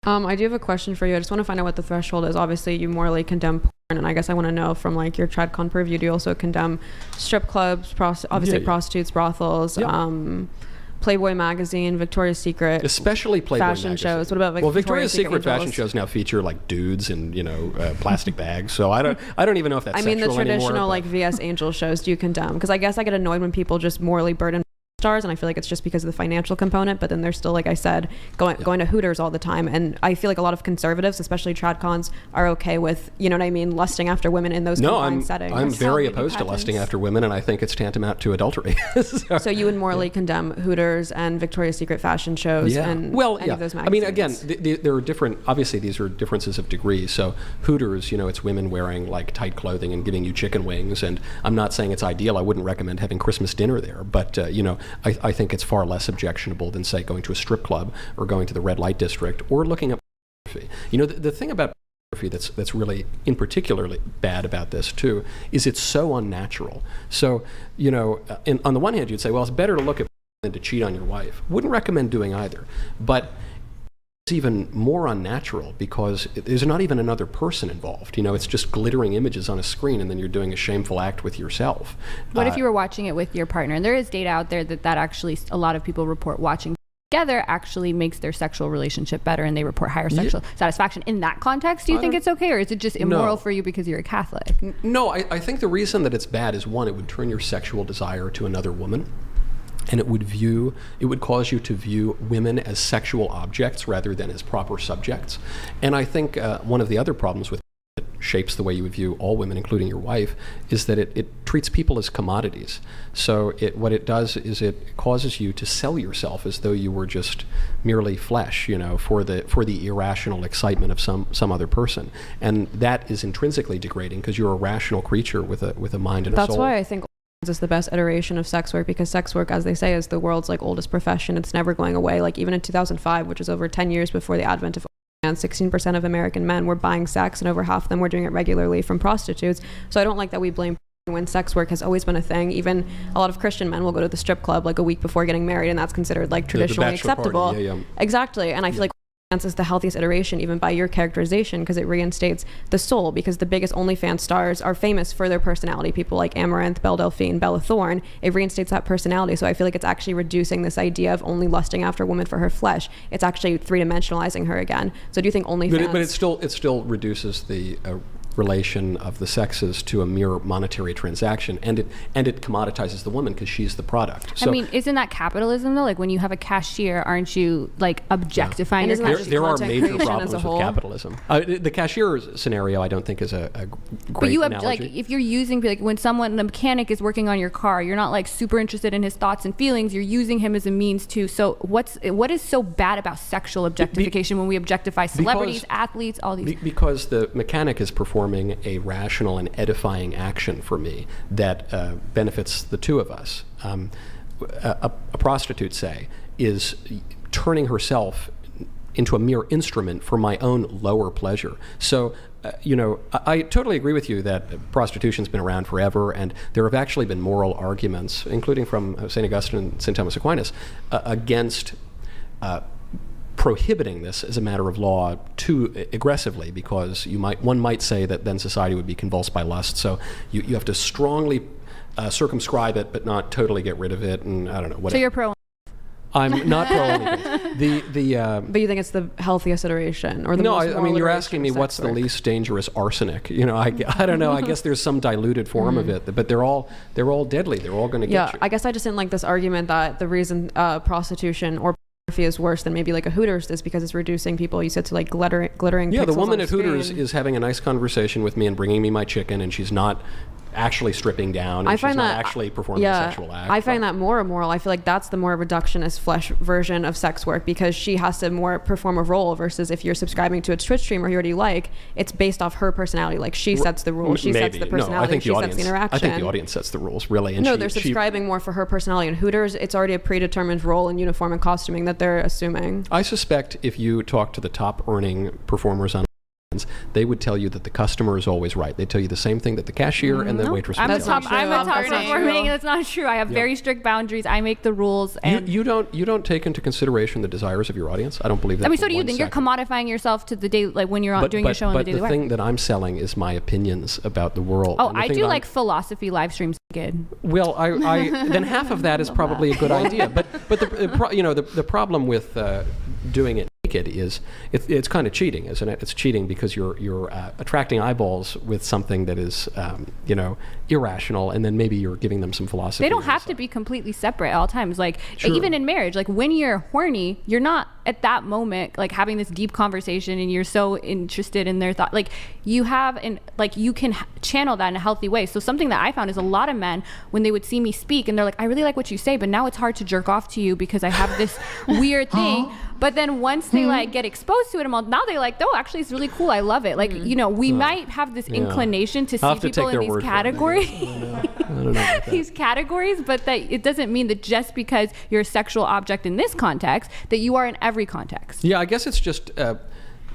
I do have a question for you. I just want to find out what the threshold is. Obviously, you morally condemn porn, and I guess I want to know from like your TradCon purview, do you also condemn strip clubs, prostitutes, brothels, Playboy magazine, Victoria's Secret, especially Playboy fashion magazine. shows? What about Victoria's Secret fashion shows now feature like dudes in plastic bags. So I don't even know if that's sexual the traditional anymore, like VS Angel shows, do you condemn? Because I guess I get annoyed when people just morally burden stars, and I feel like it's just because of the financial component, but then they're still, like I said, going to Hooters all the time. And I feel like a lot of conservatives, especially tradcons, are okay with, you know what I mean, lusting after women in those confined settings. I'm very opposed to lusting after women, and I think it's tantamount to adultery. So you would morally condemn Hooters and Victoria's Secret fashion shows and any of those magazines? I mean, again, there are different, obviously these are differences of degree. So Hooters, it's women wearing like tight clothing and giving you chicken wings, and I'm not saying it's ideal. I wouldn't recommend having Christmas dinner there, but I think it's far less objectionable than, say, going to a strip club or going to the red light district or looking at pornography. The thing about pornography that's really in particularly bad about this too is it's so unnatural. So on the one hand you'd say, well, it's better to look at than to cheat on your wife. Wouldn't recommend doing either, but it's even more unnatural because there's not even another person involved. It's just glittering images on a screen, and then you're doing a shameful act with yourself. What if you were watching it with your partner? And there is data out there that actually a lot of people report watching together actually makes their sexual relationship better, and they report higher sexual satisfaction. In that context, do you think it's okay, or is it just immoral for you because you're a Catholic? No, I think the reason that it's bad is, one, it would turn your sexual desire to another woman. And it would cause you to view women as sexual objects rather than as proper subjects. And I think one of the other problems with that shapes the way you would view all women, including your wife, is that it treats people as commodities. So what it does is it causes you to sell yourself as though you were just merely flesh, for the irrational excitement of some other person. And that is intrinsically degrading because you're a rational creature with a mind and a soul. That's why I think is the best iteration of sex work, because sex work, as they say, is the world's like oldest profession. It's never going away. Like even in 2005, which is over 10 years before the advent of OnlyFans, 16% of American men were buying sex, and over half of them were doing it regularly from prostitutes. So I don't like that we blame when sex work has always been a thing. Even a lot of Christian men will go to the strip club like a week before getting married, and that's considered like traditionally acceptable. Exactly. And I feel like OnlyFans is the healthiest iteration, even by your characterization, because it reinstates the soul, because the biggest OnlyFans stars are famous for their personality. People like Amaranth, Belle Delphine, Bella Thorne, it reinstates that personality. So I feel like it's actually reducing this idea of only lusting after a woman for her flesh. It's actually three-dimensionalizing her again. So do you think OnlyFans... But it still reduces the relation of the sexes to a mere monetary transaction, and it commoditizes the woman because she's the product. So, I mean, isn't that capitalism though? Like when you have a cashier, aren't you like objectifying your cashier? There are major problems with capitalism. The cashier scenario I don't think is a great but you have analogy. like if you're using like when the mechanic is working on your car, you're not like super interested in his thoughts and feelings. You're using him as a means to. So what is so bad about sexual objectification when we objectify celebrities, athletes, all these? Because the mechanic is performing a rational and edifying action for me that benefits the two of us. A prostitute, say, is turning herself into a mere instrument for my own lower pleasure. So, I totally agree with you that prostitution's been around forever, and there have actually been moral arguments, including from St. Augustine and St. Thomas Aquinas, against prohibiting this as a matter of law too aggressively, because one might say that then society would be convulsed by lust. So you have to strongly circumscribe it, but not totally get rid of it. And I don't know. Whatever. So you're pro? I'm not pro OnlyFans. But you think it's the healthiest iteration, or the no? most I mean, you're asking me what's the least dangerous arsenic. I don't know. I guess there's some diluted form of it, but they're all deadly. They're all going to get you. I guess I just didn't like this argument that the reason prostitution or is worse than maybe like a Hooters is because it's reducing people, you said, to like glittering the woman at at Hooters is having a nice conversation with me and bringing me my chicken, and she's not actually stripping down, and she's not actually performing a sexual act. I find that more immoral. I feel like that's the more reductionist flesh version of sex work, because she has to more perform a role, versus if you're subscribing to a Twitch streamer who you already like, it's based off her personality. Like she sets the rules, she sets the personality, she sets the interaction. I think the audience sets the rules, really. And they're subscribing more for her personality. In Hooters, it's already a predetermined role in uniform and costuming that they're assuming. I suspect if you talk to the top earning performers on they would tell you that the customer is always right. They tell you the same thing that the cashier and the waitress would tell you. I'm a top performing. That's not true. I have very strict boundaries. I make the rules. And you don't take into consideration the desires of your audience. I don't believe that. I mean, so do you think you're commodifying yourself to the day, like when you're doing your show on the daily But the thing that I'm selling is my opinions about the world. Oh, I do like philosophy live streams. Good. Well, I then half of that is probably a good idea. But the problem with doing it naked is it's kind of cheating, isn't it? It's cheating because you're attracting eyeballs with something that is irrational, and then maybe you're giving them some philosophy. They don't have to be completely separate at all times. Like even in marriage, like when you're horny, you're not at that moment like having this deep conversation and you're so interested in their thought. Like you have and like you can channel that in a healthy way. So something that I found is a lot of men, when they would see me speak and they're like, I really like what you say, but now it's hard to jerk off to you because I have this weird thing. But then once they like get exposed to it, now they like, oh, actually it's really cool. I love it. Like, we might have this inclination to see people in these categories. I don't know these categories, but that it doesn't mean that just because you're a sexual object in this context, that you are in every context. Yeah, I guess it's just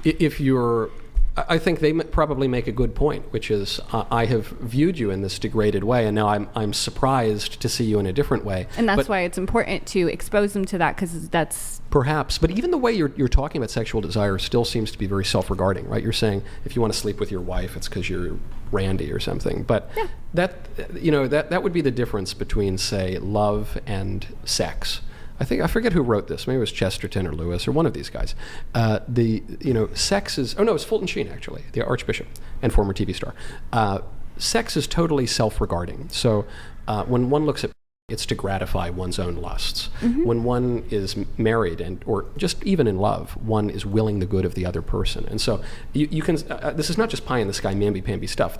if you're... I think they probably make a good point, which is I have viewed you in this degraded way, and now I'm surprised to see you in a different way. And that's why it's important to expose them to that, because that's... Perhaps, but even the way you're talking about sexual desire still seems to be very self-regarding, right? You're saying if you want to sleep with your wife, it's because you're randy or something. But that would be the difference between, say, love and sex. I forget who wrote this. Maybe it was Chesterton or Lewis or one of these guys. Sex is... Oh, no, it's Fulton Sheen, actually, the Archbishop and former TV star. Sex is totally self-regarding. So when one looks at... It's to gratify one's own lusts. Mm-hmm. When one is married or just even in love, one is willing the good of the other person. And so you can, this is not just pie in the sky, mamby-pamby stuff.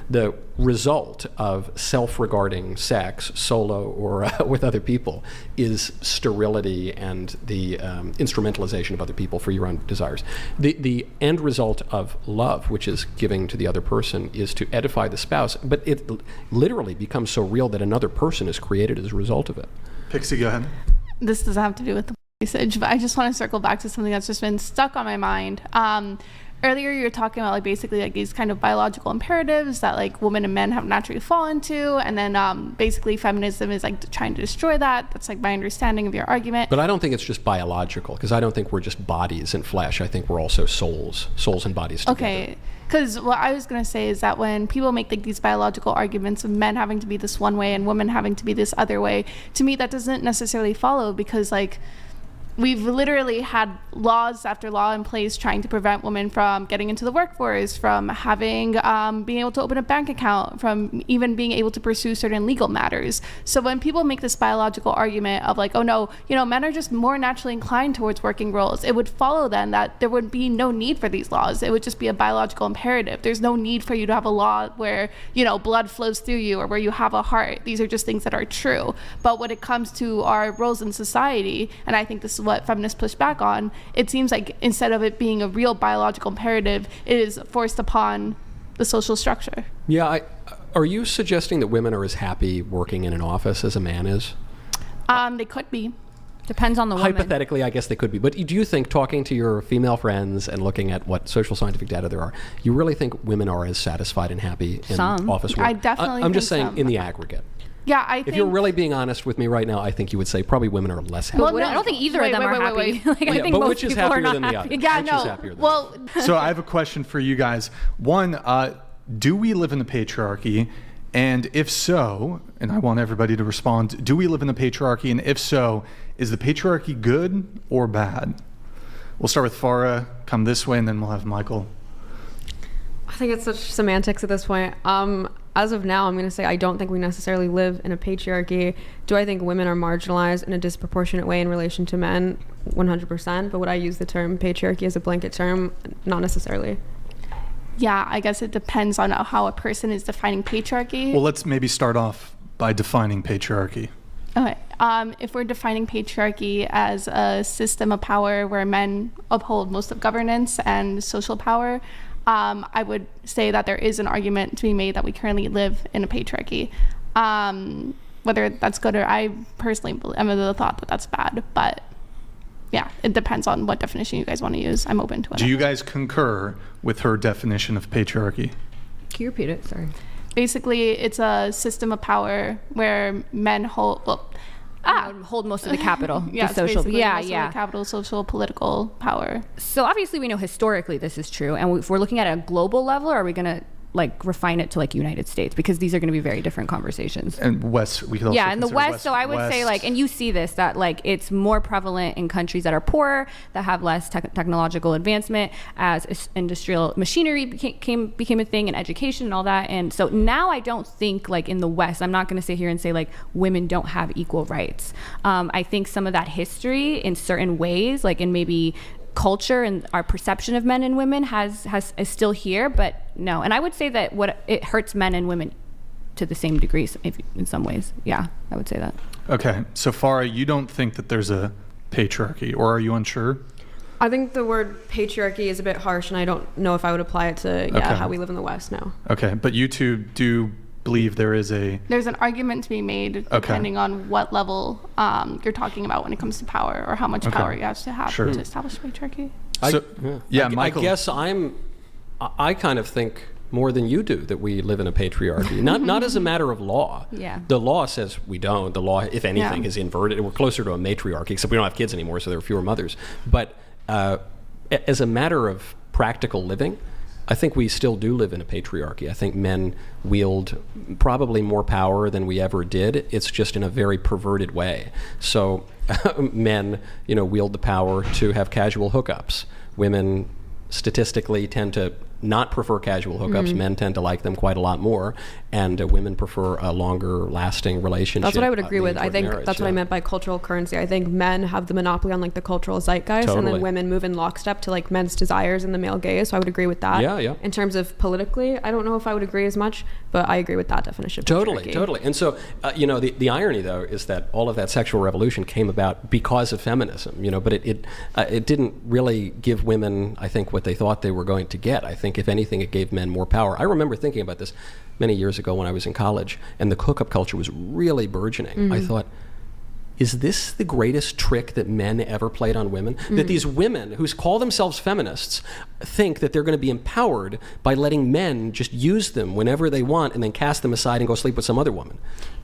The result of self-regarding sex, solo or with other people, is sterility and the instrumentalization of other people for your own desires. The end result of love, which is giving to the other person, is to edify the spouse, but it literally becomes so real that another person is created as a result of it. Pixie, go ahead. This doesn't have to do with the usage, but I just want to circle back to something that's just been stuck on my mind. Earlier you were talking about like basically like these kind of biological imperatives that like women and men have naturally fallen to, and then basically feminism is like trying to destroy that. That's like my understanding of your argument. But I don't think it's just biological, because I don't think we're just bodies and flesh. I think we're also souls and bodies together. Okay. Because what I was going to say is that when people make like these biological arguments of men having to be this one way and women having to be this other way, to me that doesn't necessarily follow, because like we've literally had laws after law in place trying to prevent women from getting into the workforce, from having being able to open a bank account, from even being able to pursue certain legal matters. So when people make this biological argument of like, oh no, men are just more naturally inclined towards working roles, it would follow then that there would be no need for these laws. It would just be a biological imperative. There's no need for you to have a law where blood flows through you or where you have a heart. These are just things that are true. But when it comes to our roles in society, and I think this is what feminists push back on, it seems like instead of it being a real biological imperative, it is forced upon the social structure. Yeah, are you suggesting that women are as happy working in an office as a man is? They could be. Depends on the woman. Hypothetically, I guess they could be. But do you think, talking to your female friends and looking at what social scientific data there are, you really think women are as satisfied and happy in office work? I definitely I'm just saying some. In the aggregate. Yeah, if you're really being honest with me right now, I think you would say probably women are less happy. Well, no, I don't think either of them are happy. I think but most which is people are happier not than the happy. other? Yeah, which no. Is happier than well, So I have a question for you guys. One, do we live in the patriarchy? And if so, and I want everybody to respond, do we live in the patriarchy? And if so, is the patriarchy good or bad? We'll start with Farah, come this way, and then we'll have Michael. I think it's such semantics at this point. As of now, I'm going to say I don't think we necessarily live in a patriarchy. Do I think women are marginalized in a disproportionate way in relation to men? 100%. But would I use the term patriarchy as a blanket term? Not necessarily. Yeah, I guess it depends on how a person is defining patriarchy. Well, let's maybe start off by defining patriarchy. Okay. If we're defining patriarchy as a system of power where men uphold most of governance and social power, I would say that there is an argument to be made that we currently live in a patriarchy. Whether that's good or I personally am of the thought that that's bad, but yeah, it depends on what definition you guys want to use. I'm open to it. Do you guys concur with her definition of patriarchy? Can you repeat it? Sorry. Basically, it's a system of power where men hold hold most of the capital. yeah, the social. Yeah, most of the capital, social, political power. So obviously we know historically this is true, and if we're looking at a global level, are we going to like refine it to like United States, because these are going to be very different conversations. And West, we could also in the consider West. So I would say like, and you see this, that like it's more prevalent in countries that are poorer, that have less technological advancement, as industrial machinery became a thing, and education and all that. And so now I don't think like in the West, I'm not going to sit here and say like women don't have equal rights. I think some of that history in certain ways, like in maybe culture and our perception of men and women is still here, but no. And I would say that it hurts men and women to the same degree in some ways. Yeah, I would say that. Okay, so Farah, you don't think that there's a patriarchy, or are you unsure? I think the word patriarchy is a bit harsh, and I don't know if I would apply it to how we live in the West now. Okay, but you two do believe there's an argument to be made depending on what level you're talking about when it comes to power, or how much power you have to establish patriarchy. Michael. I guess I kind of think more than you do that we live in a patriarchy, not as a matter of law. Yeah. The law says we don't. The law, if anything, is inverted. We're closer to a matriarchy, except we don't have kids anymore, so there are fewer mothers. But as a matter of practical living, I think we still do live in a patriarchy. I think men wield probably more power than we ever did. It's just in a very perverted way. So men, wield the power to have casual hookups. Women statistically tend to not prefer casual hookups. Mm-hmm. Men tend to like them quite a lot more, and women prefer a longer lasting relationship. That's what I would agree with. I think marriage, that's what I meant by cultural currency. I think men have the monopoly on like the cultural zeitgeist, and then women move in lockstep to like men's desires and the male gaze. So I would agree with that. Yeah. In terms of politically, I don't know if I would agree as much, but I agree with that definition. Totally. And so, the irony though is that all of that sexual revolution came about because of feminism. But it didn't really give women, I think, what they thought they were going to get. I think if anything, it gave men more power. I remember thinking about this many years ago when I was in college, and the hookup culture was really burgeoning. Mm-hmm. I thought, is this the greatest trick that men ever played on women? Mm-hmm. That these women who call themselves feminists think that they're going to be empowered by letting men just use them whenever they want and then cast them aside and go sleep with some other woman.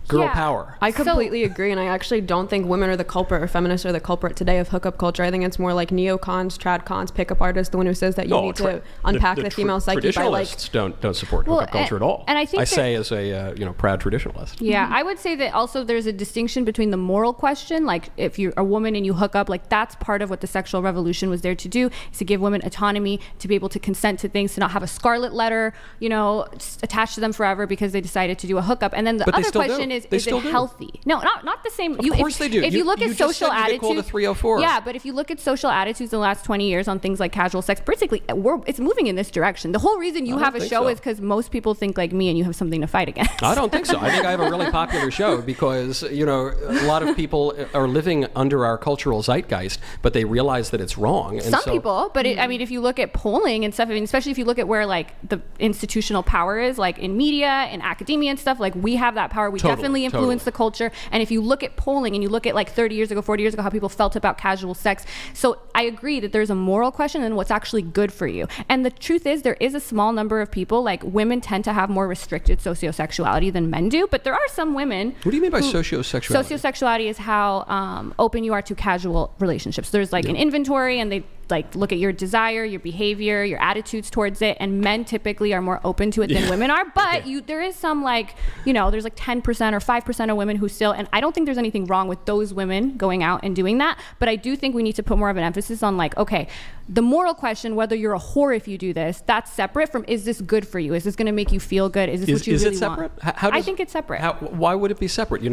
Girl power. I completely agree, and I actually don't think women are the culprit or feminists are the culprit today of hookup culture. I think it's more like neocons, tradcons, pickup artists, the one who says that you need to unpack the female psyche by like... Traditionalists don't support hookup culture at all. And I think say as a proud traditionalist. Yeah, I would say that also there's a distinction between the moral question, like if you're a woman and you hook up, like that's part of what the sexual revolution was there to do, is to give women autonomy, to be able to consent to things, to not have a scarlet letter, attached to them forever because they decided to do a hookup. And then the other question is it healthy? No, not the same. Of course they do. If you look at social attitudes, 304. Yeah, but if you look at social attitudes in the last 20 years on things like casual sex, basically it's moving in this direction. The whole reason you have a show is because most people think like me and you have something to fight against. I don't think so. I think I have a really popular show because a lot of people are living under our cultural zeitgeist, but they realize that it's wrong. And Some people, but if you look at polling and stuff, especially if you look at where like the institutional power is, like in media and academia and stuff, like we have that power. We definitely influence the culture. And if you look at polling and you look at like 30 years ago, 40 years ago, how people felt about casual sex. So I agree that there's a moral question and what's actually good for you. And the truth is there is a small number of people, like women tend to have more restricted sociosexuality than men do, but there are some women. What do you mean by sociosexuality? Sociosexuality is how open you are to casual relationships. There's like an inventory, and they like look at your desire, your behavior, your attitudes towards it, and men typically are more open to it than women are. But there is some there's like 10% or 5% of women who still, and I don't think there's anything wrong with those women going out and doing that, but I do think we need to put more of an emphasis on like, okay, the moral question, whether you're a whore if you do this, that's separate from, is this good for you? Is this going to make you feel good? Is this what you really want? Is it separate? I think it's separate. Why would it be separate?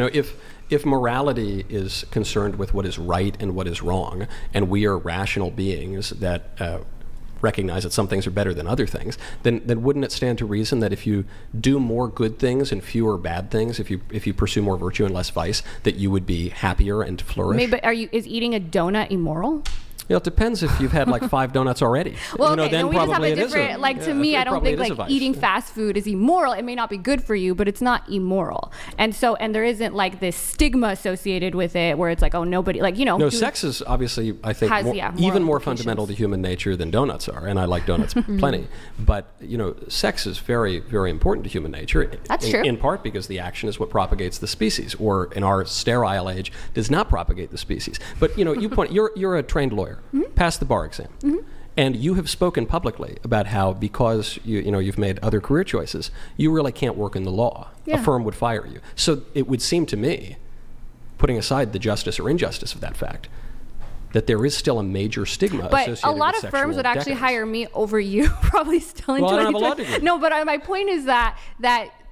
If morality is concerned with what is right and what is wrong, and we are rational beings that recognize that some things are better than other things, then wouldn't it stand to reason that if you do more good things and fewer bad things, if you pursue more virtue and less vice, that you would be happier and flourish? But is eating a donut immoral? It depends if you've had like 5 donuts already. Well, you know, okay, then then we just have probably a it is different, like, to me, I don't probably think it is a like vice. eating fast food is immoral. It may not be good for you, but it's not immoral. And there isn't like this stigma associated with it where it's like, oh, nobody, like, you know. No, sex is obviously, I think, even more fundamental to human nature than donuts are, and I like donuts plenty. But, you know, sex is very, very important to human nature. That's true. In part because the action is what propagates the species, or in our sterile age, does not propagate the species. But, you know, you're a trained lawyer, passed the bar exam. And you have spoken publicly about how, because you've made other career choices, you really can't work in the law. Yeah. A firm would fire you. So it would seem to me, putting aside the justice or injustice of that fact, that there is still a major stigma but associated a lot with of firms would actually decadence. hire me over you, probably still in Well, I don't have a law 2020. degree. No, but my point is that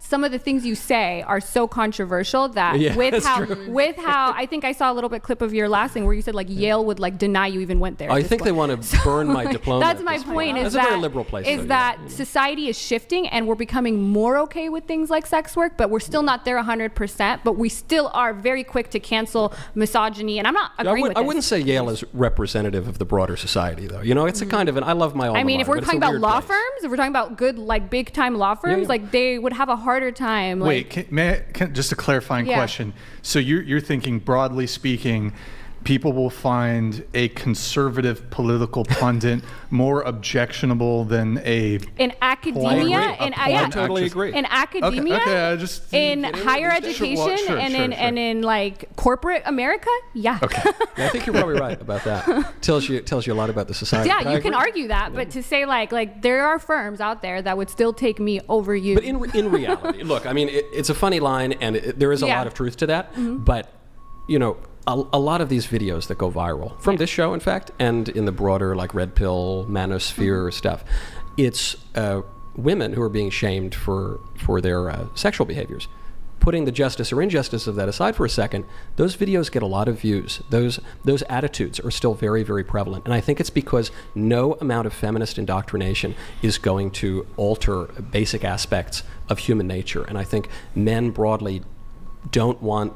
some of the things you say are so controversial that Yeah, with that's how true. I think I saw a little bit clip of your last thing where you said like Yale would like deny you even went there. I at this think they point. want to burn my diploma. That's at my this point. Is That's that a very liberal place. is though, that yeah. society is shifting and we're becoming more okay with things like sex work, but we're still not there 100%. But we still are very quick to cancel misogyny, and I'm not agreeing with I this. wouldn't say Yale is representative of the broader society, though. You know, it's a kind of, and I love my alma I mean, if mater, we're but it's a talking about weird law place. firms, if we're talking about good, like big time law firms, yeah. like they would have a harder time. Wait, just a clarifying Yeah. question. So you're thinking, broadly speaking, people will find a conservative political pundit more objectionable than in academia, I totally agree. in academia, in higher education, Sure, and in like corporate America, yeah. Okay. Yeah, I think you're probably right about that. Tells you a lot about the society. Yeah, But I you can agree. argue that, but to say like there are firms out there that would still take me over you. But in reality, look, I mean, it's a funny line, and there is a Yeah. lot of truth to that. But, you know, a lot of these videos that go viral, from this show, in fact, and in the broader, like, red pill, manosphere stuff, it's women who are being shamed for their sexual behaviors. Putting the justice or injustice of that aside for a second, those videos get a lot of views. Those attitudes are still very, very prevalent. And I think it's because no amount of feminist indoctrination is going to alter basic aspects of human nature. And I think men broadly don't want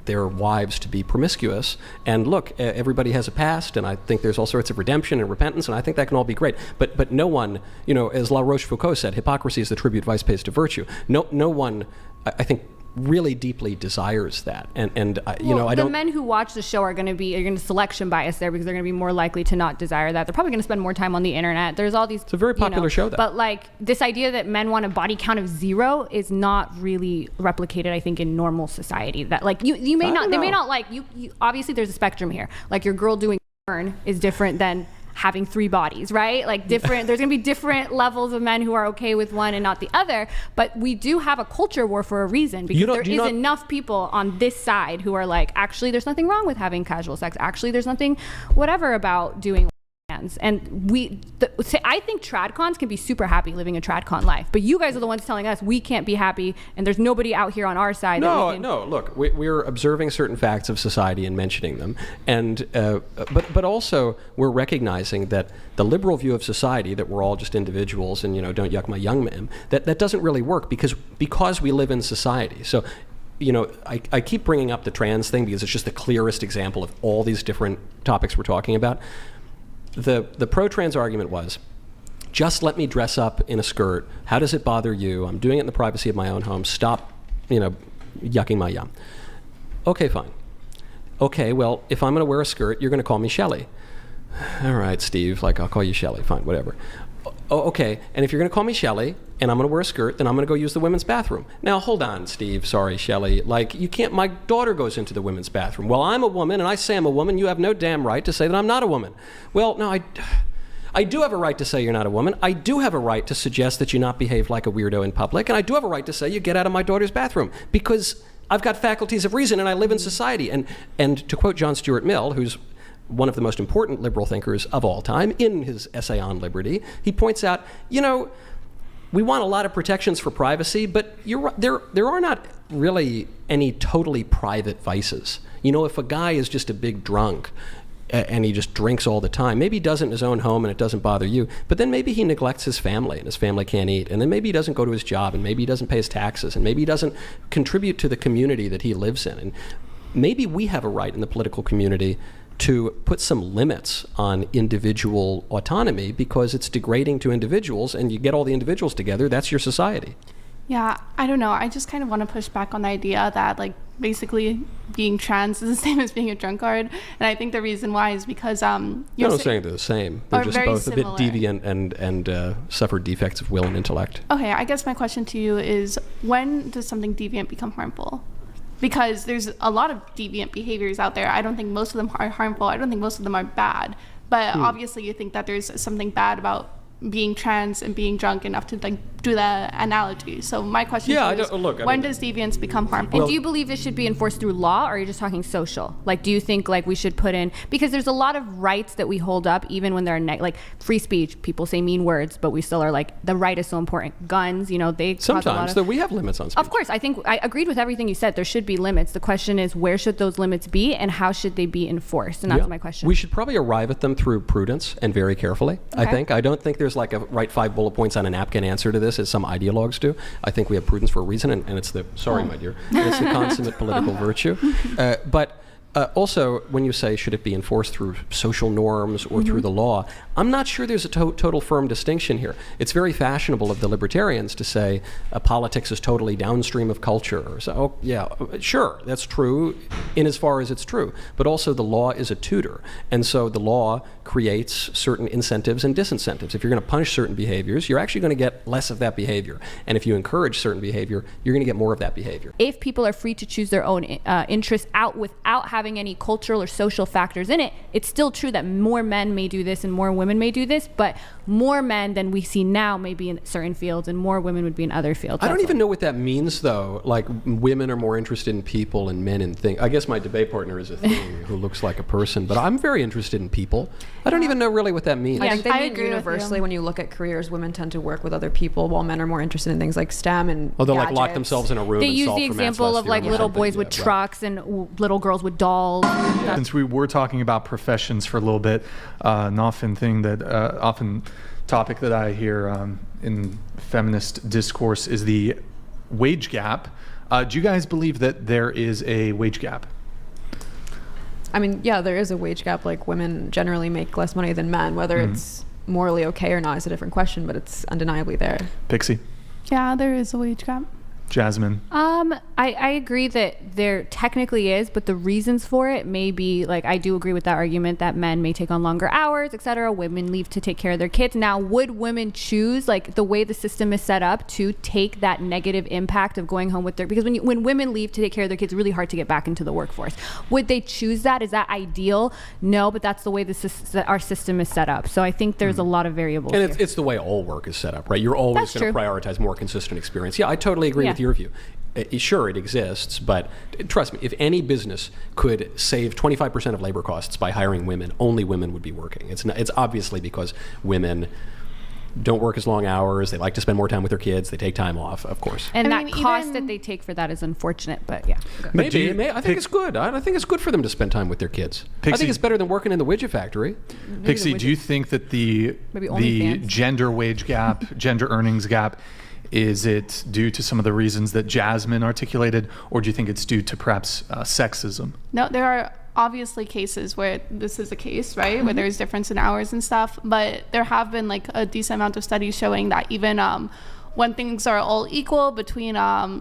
their wives to be promiscuous. And look, everybody has a past, and I think there's all sorts of redemption and repentance, and I think that can all be great. But no one, you know, as La Rochefoucauld said, hypocrisy is the tribute vice pays to virtue. No one, I think, really deeply desires that. And I don't. The men who watch the show are going to selection bias there because they're going to be more likely to not desire that. They're probably going to spend more time on the internet. There's all these. It's a very popular show, though. But like this idea that men want a body count of 0 is not really replicated, I think, in normal society. That like you may not, they may not like you. Obviously, there's a spectrum here. Like your girl doing porn is different than having 3 bodies, right? Like different, there's gonna be different levels of men who are okay with one and not the other, but we do have a culture war for a reason because there is enough people on this side who are like, actually there's nothing wrong with having casual sex. Actually there's nothing whatever about doing hands. And I think tradcons can be super happy living a tradcon life, but you guys are the ones telling us we can't be happy and there's nobody out here on our side. No, look, we're observing certain facts of society and mentioning them, and but also we're recognizing that the liberal view of society, that we're all just individuals and, you know, don't yuck my young man, that doesn't really work because we live in society. So, you know, I keep bringing up the trans thing because it's just the clearest example of all these different topics we're talking about. The pro-trans argument was, just let me dress up in a skirt. How does it bother you? I'm doing it in the privacy of my own home. Stop, you know, yucking my yum. Okay, fine. Okay, well, if I'm going to wear a skirt, you're going to call me Shelley. All right, Steve, like, I'll call you Shelley. Fine, whatever. Oh, okay, and if you're going to call me Shelley and I'm going to wear a skirt, then I'm going to go use the women's bathroom. Now, hold on, Steve. Sorry, Shelley. Like, you can't, my daughter goes into the women's bathroom. Well, I'm a woman, and I say I'm a woman. You have no damn right to say that I'm not a woman. Well, no, I do have a right to say you're not a woman. I do have a right to suggest that you not behave like a weirdo in public. And I do have a right to say you get out of my daughter's bathroom because I've got faculties of reason and I live in society. And to quote John Stuart Mill, who's one of the most important liberal thinkers of all time, in his essay on liberty, he points out, you know, we want a lot of protections for privacy, but there are not really any totally private vices. You know, if a guy is just a big drunk and he just drinks all the time, maybe he does it in his own home and it doesn't bother you, but then maybe he neglects his family and his family can't eat, and then maybe he doesn't go to his job, and maybe he doesn't pay his taxes, and maybe he doesn't contribute to the community that he lives in. And maybe we have a right in the political community to put some limits on individual autonomy, because it's degrading to individuals, and you get all the individuals together, that's your society. Yeah, I don't know. I just kind of want to push back on the idea that like basically being trans is the same as being a drunkard. And I think the reason why is because I'm not saying they're the same. They're just both similar. A bit deviant and suffer defects of will and intellect. Okay, I guess my question to you is, when does something deviant become harmful? Because there's a lot of deviant behaviors out there. I don't think most of them are harmful. I don't think most of them are bad. But obviously you think that there's something bad about being trans and being drunk enough to like do the analogy. So my question is, when does deviance become harmful? And do you believe it should be enforced through law, or are you just talking social? Like, do you think like we should put in, because there's a lot of rights that we hold up even when they're like free speech, people say mean words, but we still are like, the right is so important. Guns, you know, they sometimes we have limits on speech. Of course, I think I agreed with everything you said. There should be limits. The question is, where should those limits be and how should they be enforced? And that's my question. We should probably arrive at them through prudence and very carefully. Okay. I don't think there's like a write 5 bullet points on a napkin answer to this, as some ideologues do. I think we have prudence for a reason, and it's the my dear, it's the consummate political virtue. But also, when you say should it be enforced through social norms or through the law, I'm not sure there's a total firm distinction here. It's very fashionable of the libertarians to say politics is totally downstream of culture. Or so, sure, that's true in as far as it's true. But also the law is a tutor. And so the law creates certain incentives and disincentives. If you're going to punish certain behaviors, you're actually going to get less of that behavior. And if you encourage certain behavior, you're going to get more of that behavior. If people are free to choose their own interests out without having any cultural or social factors in it, it's still true that more men may do this and more women may do this, but more men than we see now may be in certain fields and more women would be in other fields. I don't even know what that means, though. Like, women are more interested in people and men in things. I guess my debate partner is a thing who looks like a person, but I'm very interested in people. I don't even know really what that means. I think they I mean agree with universally, you. when you look at careers, women tend to work with other people while men are more interested in things like STEM and They'll like lock gadgets. themselves in a room They and use solve the for Matt's example last of like theorem or little something. boys with Yeah, right. trucks and little girls with dolls. Since we were talking about professions for a little bit, an often topic that I hear in feminist discourse is the wage gap. Do you guys believe that there is a wage gap? I mean, yeah, there is a wage gap. Like, women generally make less money than men. Whether it's morally okay or not is a different question, but it's undeniably there. Pixie? Yeah, there is a wage gap. Jasmine? I agree that there technically is, but the reasons for it may be, like, I do agree with that argument that men may take on longer hours, etc. Women leave to take care of their kids. Now, would women choose, like, the way the system is set up, to take that negative impact of going home with their, because when women leave to take care of their kids, it's really hard to get back into the workforce. Would they choose that? Is that ideal? No, but that's the way our system is set up. So I think there's a lot of variables And here. it's the way all work is set up, right? You're always That's going to true. prioritize more consistent experience. Yeah, I totally agree with your view. Sure, it exists, but trust me, if any business could save 25% of labor costs by hiring women, only women would be working. It's obviously because women don't work as long hours, they like to spend more time with their kids, they take time off, of course. And I that mean, cost even- that they take for that is unfortunate, but yeah. Maybe. I think it's good. I think it's good for them to spend time with their kids. I Pixie- think it's better than working in the widget factory. Pixie, do you think that the Maybe OnlyFans. gender wage gap, gender earnings gap, is it due to some of the reasons that Jasmine articulated, or do you think it's due to perhaps sexism? No, there are obviously cases where this is the case, right? Where there's difference in hours and stuff. But there have been like a decent amount of studies showing that even when things are all equal between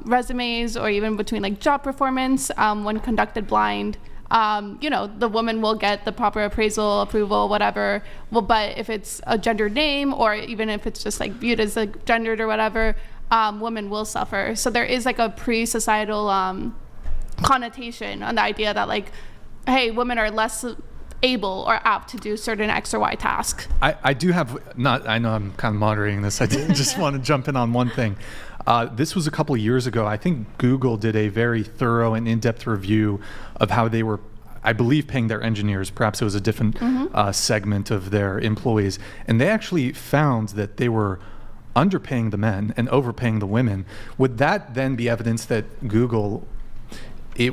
resumes or even between like job performance, when conducted blind, the woman will get the proper appraisal, approval, whatever. Well, but if it's a gendered name, or even if it's just like viewed as like gendered or whatever, women will suffer. So there is like a pre-societal connotation on the idea that like, hey, women are less able or apt to do certain X or Y task. I do have, I know I'm kind of moderating this. I did just want to jump in on one thing. This was a couple of years ago. I think Google did a very thorough and in-depth review of how they were, I believe, paying their engineers. Perhaps it was a different segment of their employees. And they actually found that they were underpaying the men and overpaying the women. Would that then be evidence that Google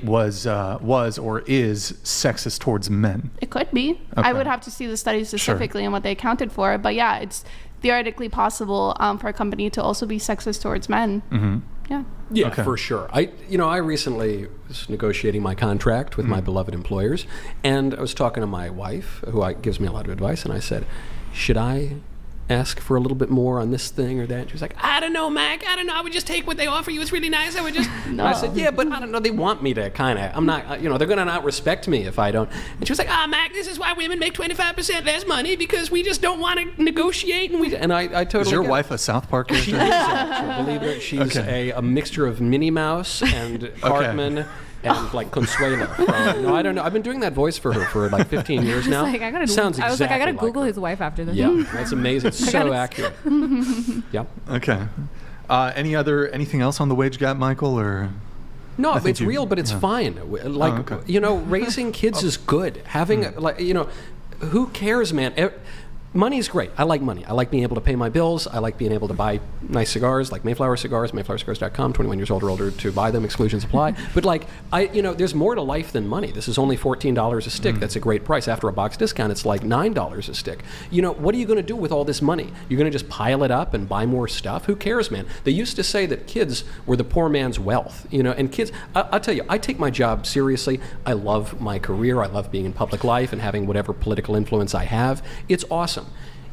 was or is sexist towards men? It could be. Okay. I would have to see the study specifically and what they accounted for. But yeah, it's theoretically possible for a company to also be sexist towards men. Yeah, Okay. for sure. I recently was negotiating my contract with my beloved employers, and I was talking to my wife, who gives me a lot of advice, and I said, should I ask for a little bit more on this thing or that? She was like, I don't know, Mac. I don't know. I would just take what they offer you. It's really nice. I would just... No. I said, yeah, but I don't know. They want me to kind of... I'm not... they're going to not respect me if I don't. And she was like, Mac, this is why women make 25% less money, because we just don't want to negotiate. And I totally... Is your get it. wife a South Park She character? is, actually, believe it or not. She's a mixture of Minnie Mouse and Cartman and like Consuelo. No, I don't know. I've been doing that voice for her for like 15 years now. Like, Sounds I was like, I gotta exactly Google like his wife after this. her. Yeah, that's amazing. It's so accurate. Yeah. Okay. Anything else on the wage gap, Michael, or? No, I think it's real, but it's fine. Like, raising kids is good. Having, who cares, man? Money's great. I like money. I like being able to pay my bills. I like being able to buy nice cigars, like Mayflower Cigars, mayflowercigars.com, 21 years old or older to buy them, exclusions apply. But there's more to life than money. This is only $14 a stick. That's a great price. After a box discount, it's like $9 a stick. What are you going to do with all this money? You're going to just pile it up and buy more stuff? Who cares, man? They used to say that kids were the poor man's wealth, and kids, I'll tell you, I take my job seriously. I love my career. I love being in public life and having whatever political influence I have. It's awesome.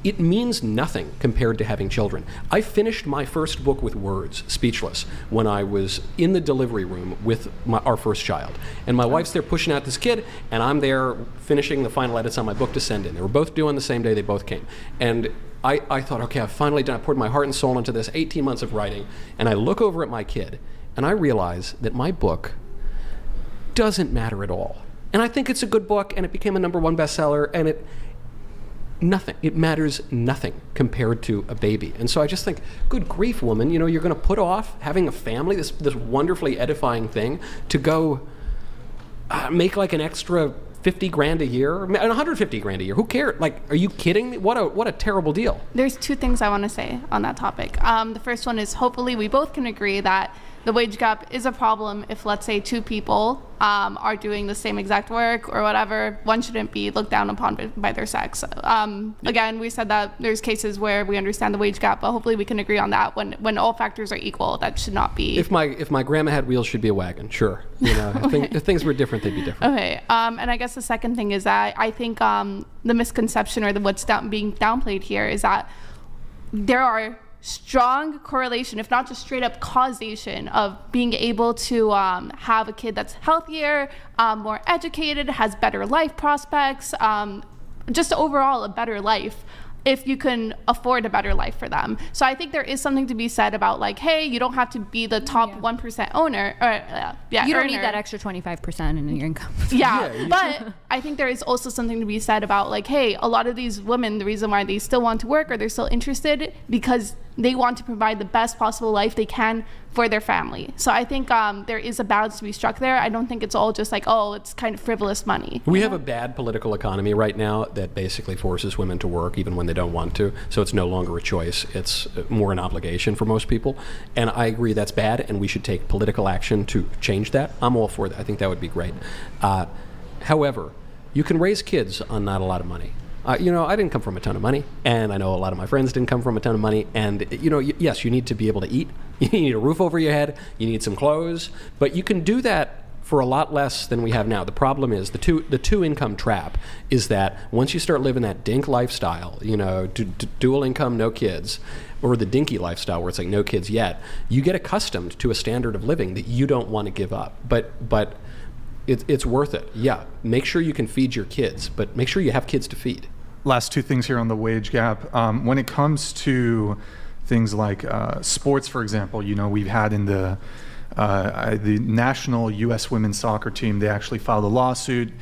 It means nothing compared to having children. I finished my first book with words, speechless, when I was in the delivery room with our first child. And my wife's there pushing out this kid, and I'm there finishing the final edits on my book to send in. They were both due on the same day. They both came. And I thought, okay, I've finally done. I poured my heart and soul into this 18 months of writing. And I look over at my kid, and I realize that my book doesn't matter at all. And I think it's a good book, and it became a #1 bestseller, and it matters nothing compared to a baby. And so I just think, good grief, woman, you're going to put off having a family, this wonderfully edifying thing, to go make like an extra $50,000 a year, and $150,000 a year. Who cares? Like, are you kidding me? What a terrible deal. There's two things I want to say on that topic. The first one is, hopefully we both can agree that the wage gap is a problem if, let's say, two people are doing the same exact work or whatever. One shouldn't be looked down upon by their sex. Again, we said that there's cases where we understand the wage gap, but hopefully we can agree on that. When all factors are equal, that should not be. If my grandma had wheels, she'd be a wagon. Sure. If things were different, they'd be different. Okay. And I guess the second thing is that I think the misconception or what's being downplayed here is that there are strong correlation, if not just straight up causation, of being able to have a kid that's healthier, more educated, has better life prospects, just overall a better life, if you can afford a better life for them. So I think there is something to be said about, like, hey, you don't have to be the top 1% owner, or you don't need that extra 25% in your income. But I think there is also something to be said about, like, hey, a lot of these women, the reason why they still want to work or they're still interested, because they want to provide the best possible life they can for their family. So I think there is a balance to be struck there. I don't think it's all just like, oh, it's kind of frivolous money. We have a bad political economy right now that basically forces women to work even when they don't want to. So it's no longer a choice. It's more an obligation for most people. And I agree that's bad, and we should take political action to change that. I'm all for that. I think that would be great. However, you can raise kids on not a lot of money. I didn't come from a ton of money, and I know a lot of my friends didn't come from a ton of money. And, yes, you need to be able to eat. You need a roof over your head. You need some clothes. But you can do that for a lot less than we have now. The problem is the two income trap is that once you start living that dink lifestyle, dual income, no kids, or the dinky lifestyle where it's like no kids yet, you get accustomed to a standard of living that you don't want to give up. But it's worth it. Yeah, make sure you can feed your kids, but make sure you have kids to feed. Last two things here on the wage gap. When it comes to things like sports, for example, we've had in the national U.S. women's soccer team, they actually filed a lawsuit.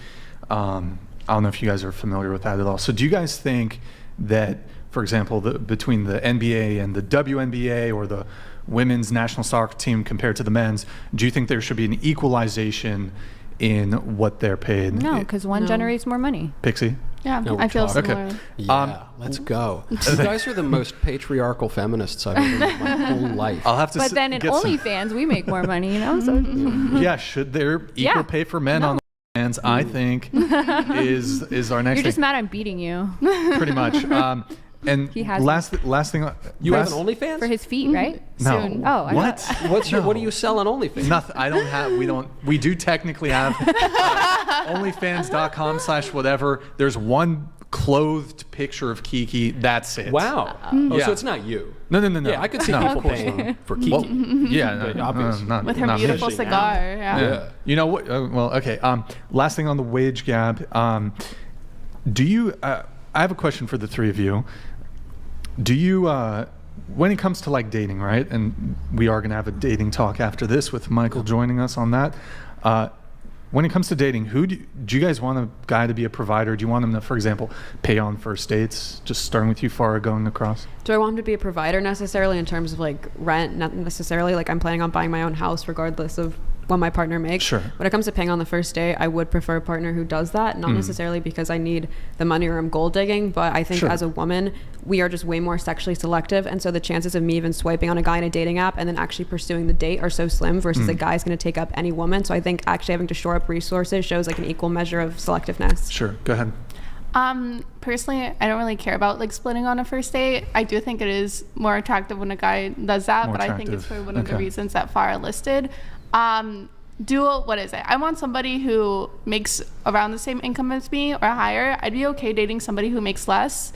I don't know if you guys are familiar with that at all. So do you guys think that, for example, between the NBA and the WNBA or the women's national soccer team compared to the men's, do you think there should be an equalization in what they're paid? No, because one generates more money. Pixie? Yeah, No, I feel talk. similar. Okay. Yeah, let's go. You guys are the most patriarchal feminists I've ever met my whole life. I'll have to But then in OnlyFans, we make more money, So Yeah, should there equal pay for men on OnlyFans, I think, is our next you're just thing. mad I'm beating you. Pretty much. And He has last thing. You have last, an OnlyFans? for his feet, right? No. Soon. Oh, I What? What do you sell on OnlyFans? Nothing. I don't have. We do technically have OnlyFans.com/whatever. There's one clothed picture of Kiki. That's it. Wow. Yeah. So it's not you. No. Yeah, I could see No, people of course paying not. for Kiki. Well, yeah, obvious. With her not me. beautiful fishing cigar. Yeah. Yeah. You know what? Well, okay. Last thing on the wage gap. Do you? I have a question for the three of you. Do you? When it comes to like dating, right? And we are going to have a dating talk after this with Michael joining us on that. When it comes to dating, do you guys want a guy to be a provider? Do you want him to, for example, pay on first dates? Just starting with you, Farah, going across. Do I want him to be a provider necessarily in terms of like rent? Not necessarily. Like I'm planning on buying my own house regardless of what my partner makes. Sure. When it comes to paying on the first date, I would prefer a partner who does that. Not necessarily because I need the money or I'm gold digging, but I think Sure. as a woman, we are just way more sexually selective. And so the chances of me even swiping on a guy in a dating app and then actually pursuing the date are so slim versus a guy's going to take up any woman. So I think actually having to shore up resources shows like an equal measure of selectiveness. Sure. Go ahead. Personally, I don't really care about like splitting on a first date. I do think it is more attractive when a guy does that, More but I think it's attractive. for one of the Okay. reasons that Farah listed. What is it? I want somebody who makes around the same income as me or higher. I'd be okay dating somebody who makes less.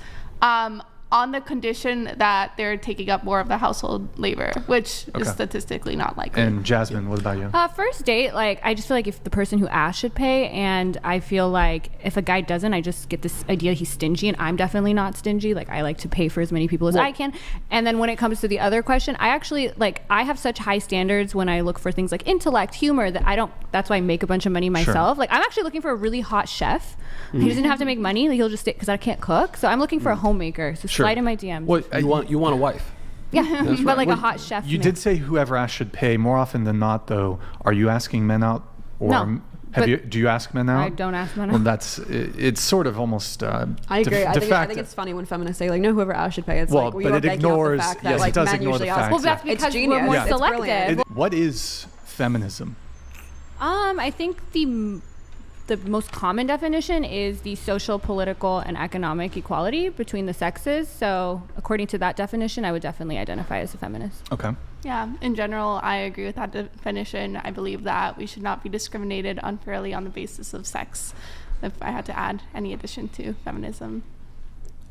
On the condition that they're taking up more of the household labor, which Okay. is statistically not likely. And Jasmine, what about you? First date, like I just feel like if the person who asked should pay, and I feel like if a guy doesn't, I just get this idea he's stingy, and I'm definitely not stingy. Like I like to pay for as many people as I can. And then when it comes to the other question, I actually I have such high standards when I look for things like intellect, humor that I don't. That's why I make a bunch of money myself. Like I'm actually looking for a really hot chef. He doesn't have to make money. Like, he'll just stay because I can't cook. So I'm looking for a homemaker. So slide in my DMs. Well, You want a wife. Yeah, but right. like Well, a hot chef. You mix. did say whoever asked should pay. More often than not, though, are you asking men out, or No, but do you ask men out? I don't ask men Well, out. it's sort of almost. I agree. I think it's funny when feminists say like, no, whoever asked should pay. It's Well, like, but you are it banking off ignores- the fact that yes, it like does men ignore the usually facts. ask. Well, that's It's because genius. we're more It's selective. brilliant. What is feminism? I think the most common definition is the social, political, and economic equality between the sexes. So according to that definition, I would definitely identify as a feminist. Okay. Yeah, in general, I agree with that definition. I believe that we should not be discriminated unfairly on the basis of sex. If I had to add any addition to feminism.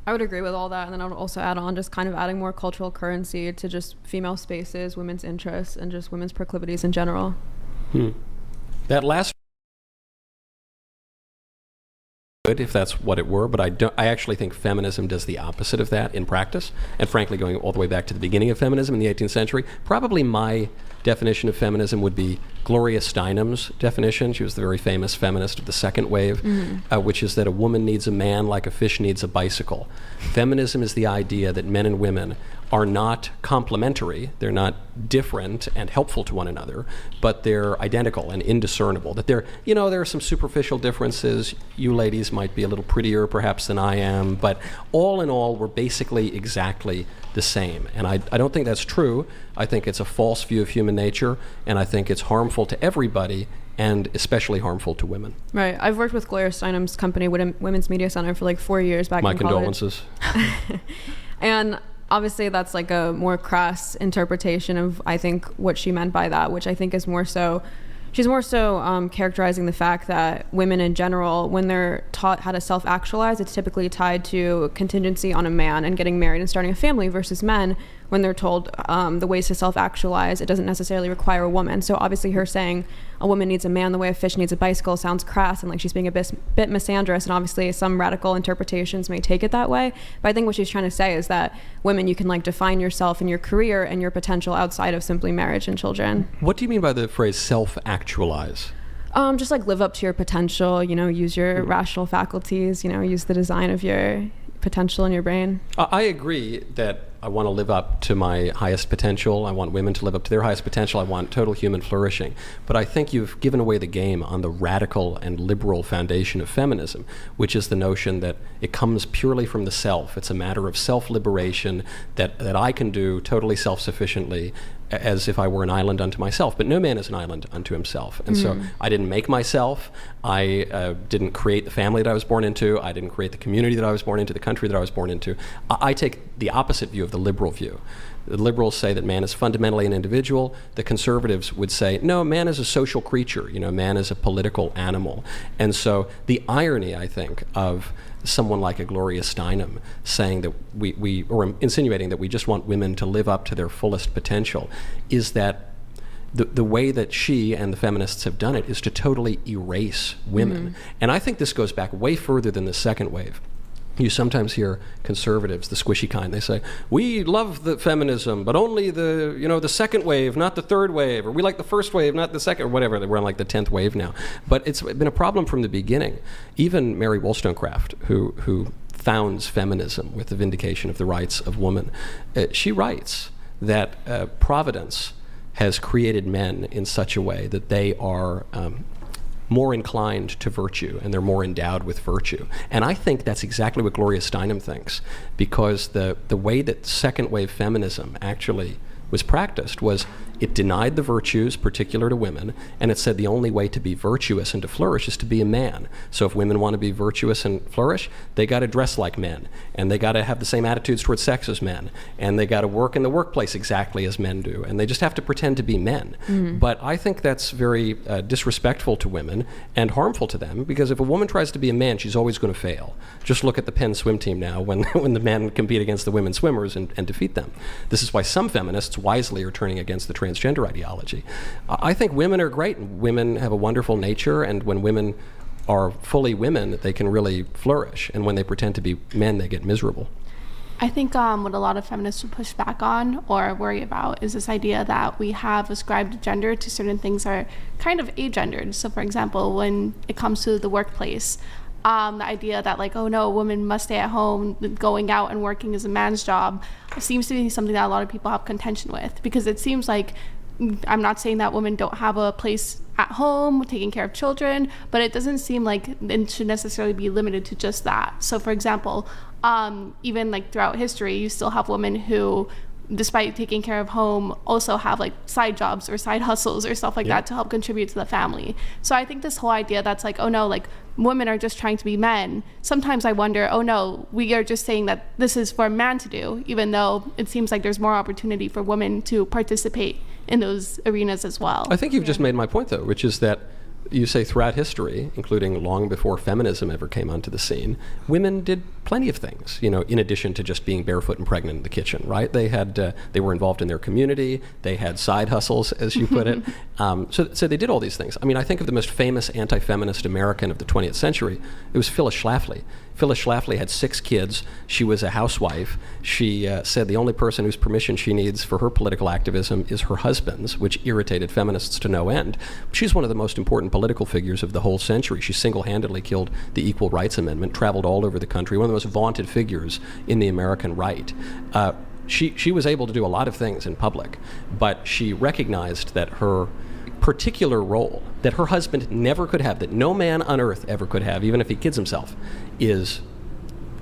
I would agree with all that, and then I would also add on just kind of adding more cultural currency to just female spaces, women's interests, and just women's proclivities in general. That last good if that's what it were, but I actually think feminism does the opposite of that in practice. And frankly, going all the way back to the beginning of feminism in the 18th century, probably my definition of feminism would be Gloria Steinem's definition. She was the very famous feminist of the second wave, which is that a woman needs a man like a fish needs a bicycle. Feminism is the idea that men and women are not complementary, they're not different and helpful to one another, but they're identical and indiscernible. That there are some superficial differences. You ladies might be a little prettier perhaps than I am, but all in all, we're basically exactly the same. And I don't think that's true. I think it's a false view of human nature, and I think it's harmful to everybody, and especially harmful to women. Right. I've worked with Gloria Steinem's company, Women's Media Center, for like 4 years back My in college. condolences. And obviously that's like a more crass interpretation of, I think, what she meant by that, which I think is more so, she's more so characterizing the fact that women in general, when they're taught how to self-actualize, it's typically tied to contingency on a man and getting married and starting a family, versus men, when they're told the ways to self-actualize, it doesn't necessarily require a woman. So obviously her saying a woman needs a man the way a fish needs a bicycle sounds crass and like she's being a bit misandrous, and obviously some radical interpretations may take it that way. But I think what she's trying to say is that women, you can like define yourself and your career and your potential outside of simply marriage and children. What do you mean by the phrase self-actualize? Just like live up to your potential, use your rational faculties, use the design of your potential in your brain. I agree that I want to live up to my highest potential. I want women to live up to their highest potential. I want total human flourishing. But I think you've given away the game on the radical and liberal foundation of feminism, which is the notion that it comes purely from the self. It's a matter of self-liberation that I can do totally self-sufficiently, as if I were an island unto myself. But no man is an island unto himself. And so I didn't make myself. I didn't create the family that I was born into. I didn't create the community that I was born into, the country that I was born into. I take the opposite view of the liberal view. The liberals say that man is fundamentally an individual. The conservatives would say, no, man is a social creature. Man is a political animal. And so the irony, I think, of someone like a Gloria Steinem saying that or insinuating that we just want women to live up to their fullest potential, is that the way that she and the feminists have done it is to totally erase women. And I think this goes back way further than the second wave. You sometimes hear conservatives, the squishy kind, they say, we love the feminism, but only the second wave, not the third wave, or we like the first wave, not the second, or whatever. We're on like the 10th wave now. But it's been a problem from the beginning. Even Mary Wollstonecraft, who founds feminism with the vindication of the rights of women, she writes that Providence has created men in such a way that they are more inclined to virtue, and they're more endowed with virtue. And I think that's exactly what Gloria Steinem thinks, because the way that second wave feminism actually was practiced was it denied the virtues particular to women, and it said the only way to be virtuous and to flourish is to be a man. So if women want to be virtuous and flourish, they got to dress like men, and they got to have the same attitudes towards sex as men, and they got to work in the workplace exactly as men do, and they just have to pretend to be men. But I think that's very disrespectful to women and harmful to them, because if a woman tries to be a man, she's always going to fail. Just look at the Penn swim team now when the men compete against the women swimmers and defeat them. This is why some feminists wisely are turning against the transgender ideology. I think women are great, and women have a wonderful nature, and when women are fully women, they can really flourish, and when they pretend to be men, they get miserable. I think what a lot of feminists would push back on or worry about is this idea that we have ascribed gender to certain things that are kind of agendered. So for example, when it comes to the workplace, the idea that like, oh no, a woman must stay at home, going out and working is a man's job, seems to be something that a lot of people have contention with, because it seems like, I'm not saying that women don't have a place at home taking care of children, but it doesn't seem like it should necessarily be limited to just that. So for example, even like throughout history, you still have women who, despite taking care of home, also have like side jobs or side hustles or stuff like that to help contribute to the family. So I think this whole idea that's like, oh no, like women are just trying to be men, sometimes I wonder, oh no, we are just saying that this is for a man to do, even though it seems like there's more opportunity for women to participate in those arenas as well. I think you've just made my point though, which is that you say throughout history, including long before feminism ever came onto the scene, women did plenty of things, in addition to just being barefoot and pregnant in the kitchen, right? They were involved in their community. They had side hustles, as you put it. So they did all these things. I mean, I think of the most famous anti-feminist American of the 20th century. It was Phyllis Schlafly. Phyllis Schlafly had 6 kids. She was a housewife. She said the only person whose permission she needs for her political activism is her husband's, which irritated feminists to no end. She's one of the most important political figures of the whole century. She single-handedly killed the Equal Rights Amendment, traveled all over the country, one of the most vaunted figures in the American right. She was able to do a lot of things in public, but she recognized that her particular role that her husband never could have, that no man on earth ever could have, even if he kids himself, is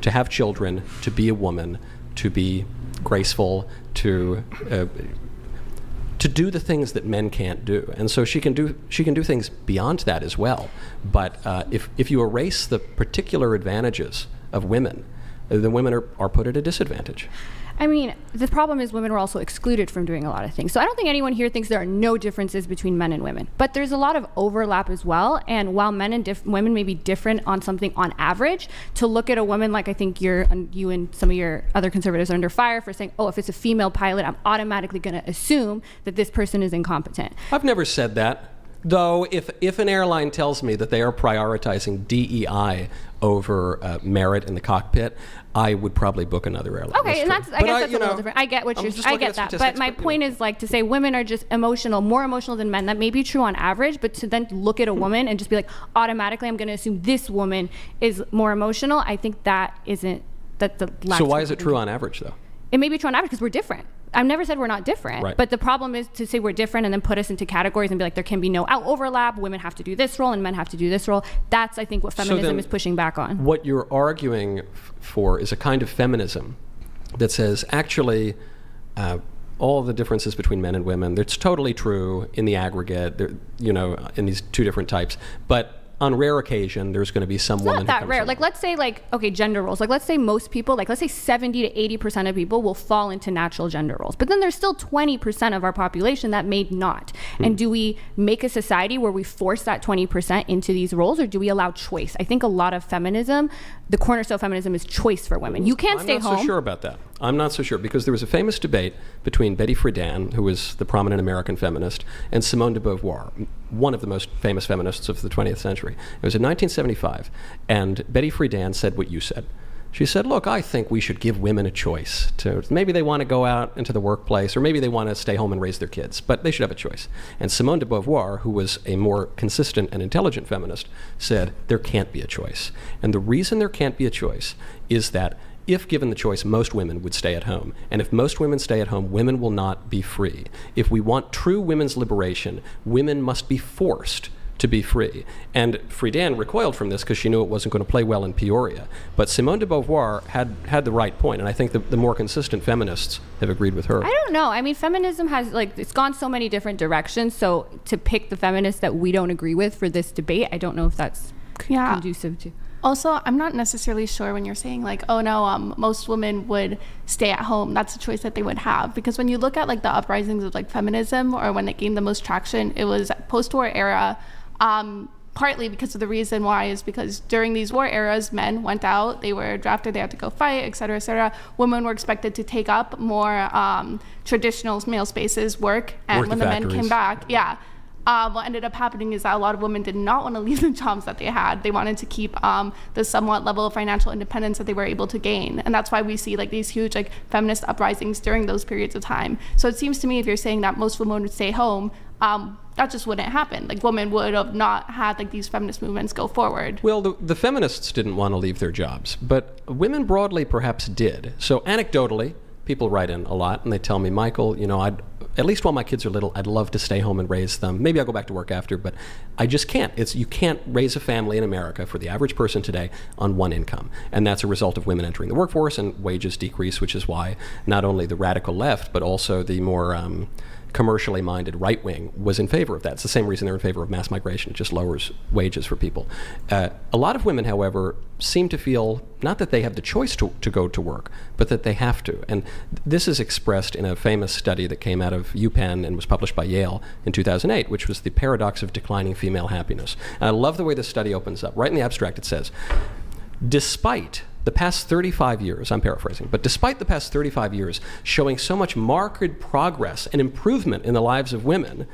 to have children, to be a woman, to be graceful, to do the things that men can't do. And so she can do things beyond that as well. But if you erase the particular advantages of women, then women are put at a disadvantage. I mean, the problem is women were also excluded from doing a lot of things. So I don't think anyone here thinks there are no differences between men and women, but there's a lot of overlap as well. And while men and women may be different on something on average, to look at a woman like I think you and some of your other conservatives are under fire for saying, oh, if it's a female pilot, I'm automatically going to assume that this person is incompetent. I've never said that. Though, if an airline tells me that they are prioritizing DEI over merit in the cockpit, I would probably book another airline. Okay, and I guess that's a little different. I get what you're saying. I get that. But my point is like to say women are just emotional, more emotional than men. That may be true on average, but to then look at a woman and just be like, automatically I'm going to assume this woman is more emotional, I think that isn't, that's the last. So why is it true on average though? It may be true on average because we're different. I've never said we're not different, right. But the problem is to say we're different and then put us into categories and be like, there can be no overlap. Women have to do this role and men have to do this role. That's, I think, what feminism is pushing back on. What you're arguing for is a kind of feminism that says, actually, all the differences between men and women. It's totally true in the aggregate, in these two different types. But on rare occasion, there's going to be some woman. It's not that rare. Like, let's say, gender roles. Like, let's say most people, let's say 70 to 80% of people will fall into natural gender roles. But then there's still 20% of our population that may not. And do we make a society where we force that 20% into these roles, or do we allow choice? I think a lot of feminism, the cornerstone of feminism is choice for women. You can't stay home. I'm not so sure about that. I'm not so sure, because there was a famous debate between Betty Friedan, who was the prominent American feminist, and Simone de Beauvoir, one of the most famous feminists of the 20th century. It was in 1975, and Betty Friedan said what you said. She said, look, I think we should give women a choice. Maybe they want to go out into the workplace, or maybe they want to stay home and raise their kids, but they should have a choice. And Simone de Beauvoir, who was a more consistent and intelligent feminist, said there can't be a choice. And the reason there can't be a choice is that if given the choice, most women would stay at home. And if most women stay at home, women will not be free. If we want true women's liberation, women must be forced to be free. And Friedan recoiled from this because she knew it wasn't going to play well in Peoria. But Simone de Beauvoir had the right point, and I think the more consistent feminists have agreed with her. I don't know. I mean, feminism has, it's gone so many different directions, so to pick the feminists that we don't agree with for this debate, I don't know if that's conducive to... Also, I'm not necessarily sure when you're saying most women would stay at home. That's a choice that they would have. Because when you look at the uprisings of feminism, or when it gained the most traction, it was post-war era. Partly because of the reason why is because during these war eras, men went out, they were drafted, they had to go fight, et cetera, et cetera. Women were expected to take up more traditional male spaces, work. And when the men came back, what ended up happening is that a lot of women did not want to leave the jobs that they had. They wanted to keep the somewhat level of financial independence that they were able to gain. And that's why we see these huge feminist uprisings during those periods of time. So it seems to me, if you're saying that most women would stay home, that just wouldn't happen. Women would have not had these feminist movements go forward. Well, the feminists didn't want to leave their jobs, but women broadly perhaps did. So anecdotally, people write in a lot and they tell me, Michael, at least while my kids are little, I'd love to stay home and raise them. Maybe I'll go back to work after, but I just can't. You can't raise a family in America for the average person today on one income. And that's a result of women entering the workforce and wages decrease, which is why not only the radical left, but also the more commercially minded right wing was in favor of that. It's the same reason they're in favor of mass migration. It just lowers wages for people. A lot of women, however, seem to feel not that they have the choice to go to work, but that they have to. And this is expressed in a famous study that came out of UPenn and was published by Yale in 2008, which was the paradox of declining female happiness. And I love the way this study opens up. Right in the abstract it says, despite the past 35 years, I'm paraphrasing, but despite the past 35 years showing so much marked progress and improvement in the lives of women,